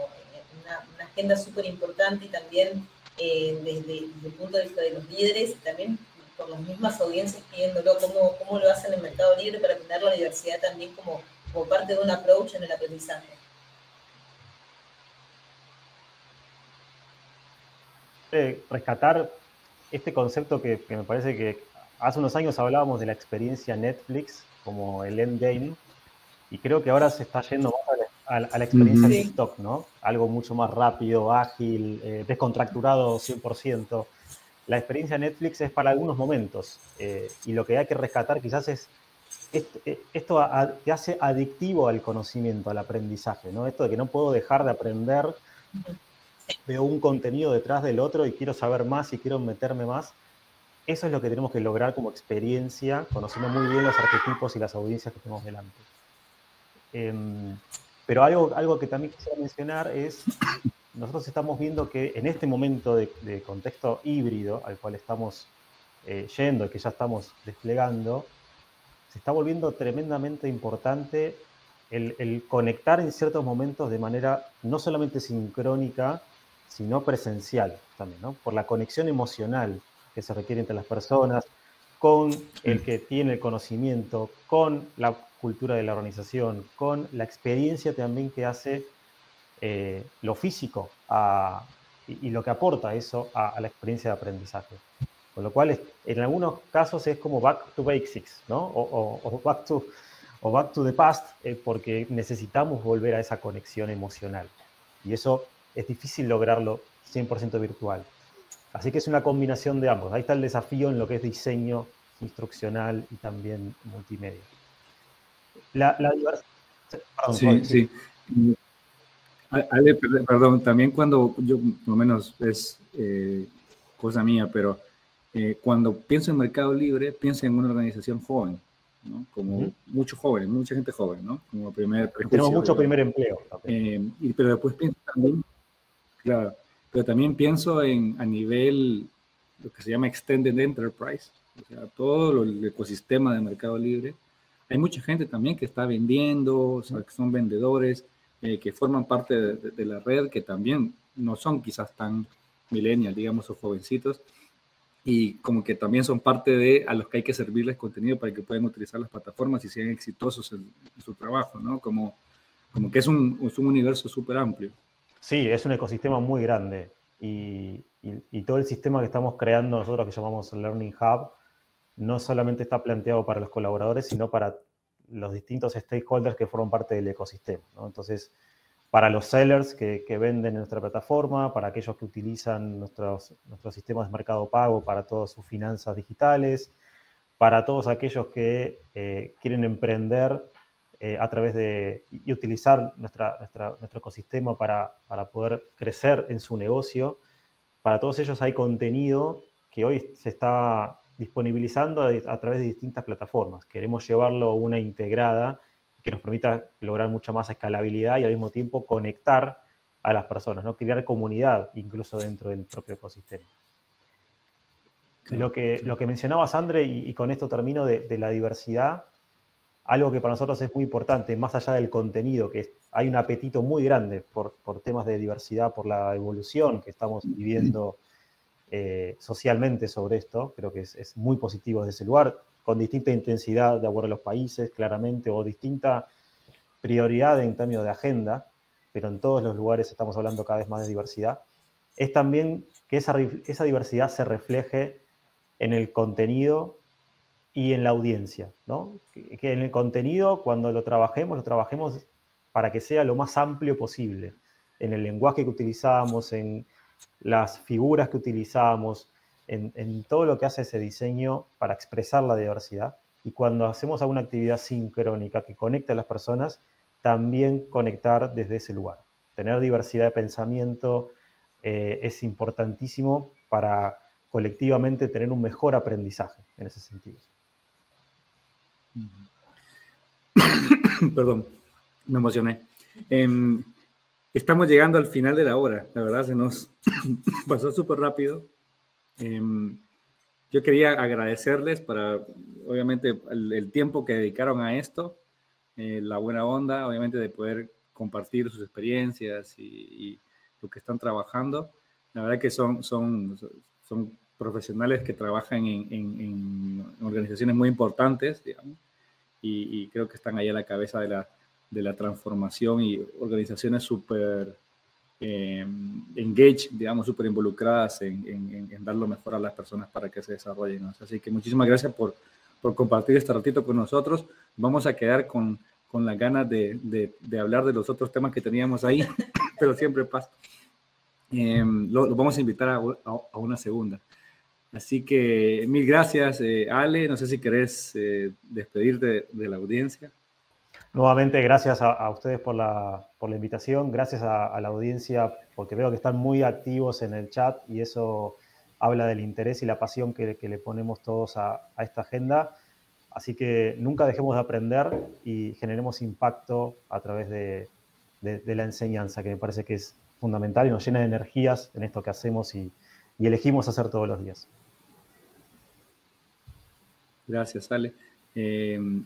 una agenda súper importante y también desde el punto de vista de los líderes y también por las mismas audiencias pidiéndolo, cómo lo hacen en el mercado libre para tener la diversidad también como parte de un approach en el aprendizaje.
Rescatar este concepto que me parece que hace unos años hablábamos de la experiencia Netflix como el endgame, y creo que ahora se está yendo más a la experiencia TikTok, ¿no? Algo mucho más rápido, ágil, descontracturado 100%. La experiencia Netflix es para algunos momentos, y lo que hay que rescatar quizás es esto te hace adictivo al conocimiento, al aprendizaje, ¿no? Esto de que no puedo dejar de aprender, veo un contenido detrás del otro y quiero saber más y quiero meterme más. Eso es lo que tenemos que lograr como experiencia, conociendo muy bien los arquetipos y las audiencias que tenemos delante. Pero algo que también quisiera mencionar es, nosotros estamos viendo que en este momento de contexto híbrido al cual estamos yendo y que ya estamos desplegando, se está volviendo tremendamente importante el conectar en ciertos momentos de manera no solamente sincrónica, sino presencial también, ¿no? Por la conexión emocional que se requiere entre las personas, con el que tiene el conocimiento, con la cultura de la organización, con la experiencia también que hace lo físico y lo que aporta eso a la experiencia de aprendizaje. Con lo cual, en algunos casos es como back to basics, ¿no? O back to the past, porque necesitamos volver a esa conexión emocional. Y eso es difícil lograrlo 100% virtual. Así que es una combinación de ambos. Ahí está el desafío en lo que es diseño instruccional y también multimedia. La diversidad... Perdón,
Sí,
Roy,
sí. Ale, perdón, también cuando yo, por lo menos es cosa mía, pero cuando pienso en Mercado Libre, pienso en una organización joven, ¿no? Como muchos jóvenes, mucha gente joven, ¿no? Como primer prejuicio.
Tenemos mucho primer empleo.
Pero después pienso también, claro, pero también pienso a nivel, lo que se llama Extended Enterprise, o sea, todo el ecosistema de Mercado Libre. Hay mucha gente también que está vendiendo, o sea, que son vendedores, que forman parte de la red, que también no son quizás tan millennials, digamos, o jovencitos, y como que también son parte a los que hay que servirles contenido para que puedan utilizar las plataformas y sean exitosos en su trabajo, ¿no? Como que es un universo súper amplio.
Sí, es un ecosistema muy grande y todo el sistema que estamos creando nosotros, que llamamos Learning Hub, no solamente está planteado para los colaboradores, sino para los distintos stakeholders que forman parte del ecosistema, ¿no? Entonces, para los sellers que venden en nuestra plataforma, para aquellos que utilizan nuestros sistemas de mercado pago para todas sus finanzas digitales, para todos aquellos que quieren emprender a través y utilizar nuestro ecosistema para poder crecer en su negocio. Para todos ellos hay contenido que hoy se está disponibilizando a través de distintas plataformas. Queremos llevarlo a una integrada que nos permita lograr mucha más escalabilidad y al mismo tiempo conectar a las personas, ¿no? Crear comunidad incluso dentro del propio ecosistema. Lo que mencionabas, André, y con esto termino, de la diversidad, algo que para nosotros es muy importante, más allá del contenido, que hay un apetito muy grande por temas de diversidad, por la evolución que estamos viviendo socialmente sobre esto. Creo que es muy positivo desde ese lugar, con distinta intensidad de acuerdo a los países, claramente, o distinta prioridad en términos de agenda, pero en todos los lugares estamos hablando cada vez más de diversidad. Es también que esa diversidad se refleje en el contenido y en la audiencia, ¿no? Que en el contenido, cuando lo trabajemos para que sea lo más amplio posible, en el lenguaje que utilizamos, en las figuras que utilizamos, en todo lo que hace ese diseño para expresar la diversidad. Y cuando hacemos alguna actividad sincrónica que conecte a las personas, también conectar desde ese lugar. Tener diversidad de pensamiento es importantísimo para colectivamente tener un mejor aprendizaje en ese sentido.
Perdón, me emocioné. Estamos llegando al final de la hora. La verdad, se nos pasó súper rápido. Yo quería agradecerles obviamente, el tiempo que dedicaron a esto, la buena onda, obviamente, de poder compartir sus experiencias y lo que están trabajando. La verdad que son profesionales que trabajan en organizaciones muy importantes, digamos, y creo que están ahí a la cabeza de la transformación, y organizaciones súper engaged, digamos, súper involucradas en dar lo mejor a las personas para que se desarrollen, ¿no? Así que muchísimas gracias por compartir este ratito con nosotros. Vamos a quedar con las ganas de hablar de los otros temas que teníamos ahí, pero siempre pasa. Lo vamos a invitar a una segunda. Así que mil gracias, Ale. No sé si querés despedirte de la audiencia.
Nuevamente, gracias a ustedes por la invitación, gracias a la audiencia, porque veo que están muy activos en el chat y eso habla del interés y la pasión que le ponemos todos a esta agenda. Así que nunca dejemos de aprender y generemos impacto a través de la enseñanza, que me parece que es fundamental y nos llena de energías en esto que hacemos y elegimos hacer todos los días.
Gracias, Ale.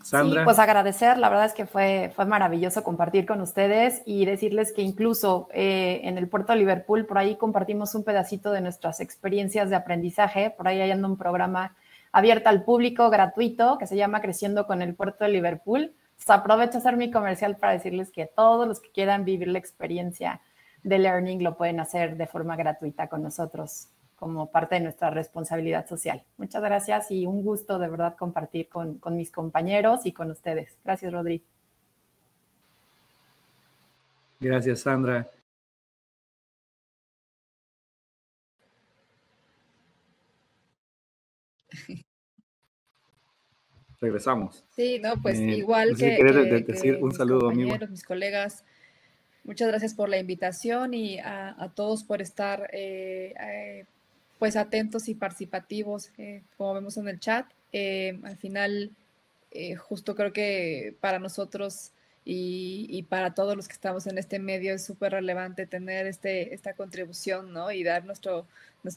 Sandra.
Sí, pues agradecer, la verdad es que fue maravilloso compartir con ustedes y decirles que incluso en el puerto de Liverpool, por ahí compartimos un pedacito de nuestras experiencias de aprendizaje. Por ahí hay un programa abierto al público, gratuito, que se llama Creciendo con el Puerto de Liverpool. Entonces, aprovecho a hacer mi comercial para decirles que todos los que quieran vivir la experiencia de learning lo pueden hacer de forma gratuita con nosotros, como parte de nuestra responsabilidad social. Muchas gracias y un gusto de verdad compartir con mis compañeros y con ustedes. Gracias, Rodri.
Gracias, Sandra. Regresamos.
Sí, no, pues igual
no sé
que,
si
que
decir un
mis
saludo,
compañeros,
amigo.
mis colegas, muchas gracias por la invitación y a todos por estar pues atentos y participativos, como vemos en el chat. Al final, justo creo que para nosotros y para todos los que estamos en este medio es súper relevante tener esta contribución, ¿no? Y dar nuestro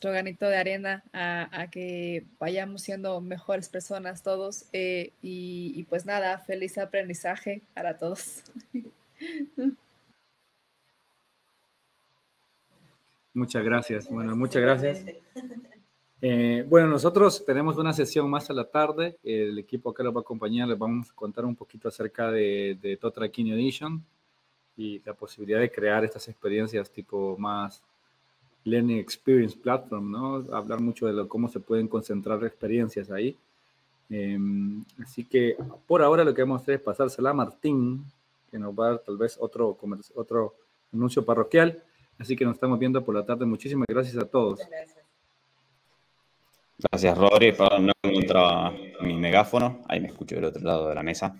granito de arena a que vayamos siendo mejores personas todos. Y pues nada, feliz aprendizaje para todos.
Muchas gracias. Bueno, muchas gracias. Bueno, nosotros tenemos una sesión más a la tarde. El equipo que nos va a acompañar les vamos a contar un poquito acerca de Totra King Edition y la posibilidad de crear estas experiencias tipo más Learning Experience Platform, ¿no? Hablar mucho de cómo se pueden concentrar experiencias ahí. Así que por ahora lo que vamos a hacer es pasársela a Martín, que nos va a dar tal vez otro anuncio parroquial. Así que nos estamos viendo por la tarde. Muchísimas gracias a todos.
Gracias, Rodri. Perdón, no encontraba mi megáfono. Ahí me escucho del otro lado de la mesa.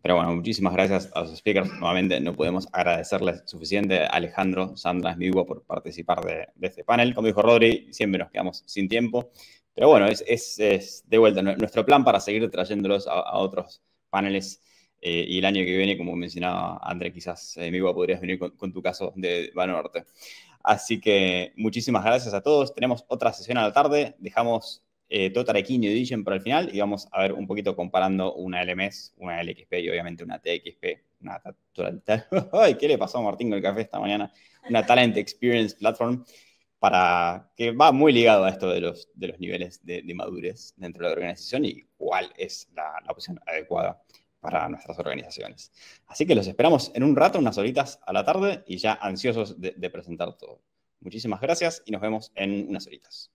Pero bueno, muchísimas gracias a los speakers. Nuevamente, no podemos agradecerles suficiente. Alejandro, Sandra, Esmigua por participar de este panel. Como dijo Rodri, siempre nos quedamos sin tiempo. Pero bueno, es de vuelta nuestro plan para seguir trayéndolos a otros paneles. Y el año que viene, como mencionaba André, quizás, Esmigua, podrías venir con tu caso de Banorte. Así que muchísimas gracias a todos. Tenemos otra sesión a la tarde. Dejamos Total Key New Edition para el final y vamos a ver un poquito comparando una LMS, una LXP y obviamente una TXP. Ay, ¿qué le pasó a Martín con el café esta mañana? Una Talent Experience Platform para que va muy ligado a esto de los niveles de madurez dentro de la organización y cuál es la opción adecuada para nuestras organizaciones. Así que los esperamos en un rato, unas horitas a la tarde y ya ansiosos de presentar todo. Muchísimas gracias y nos vemos en unas horitas.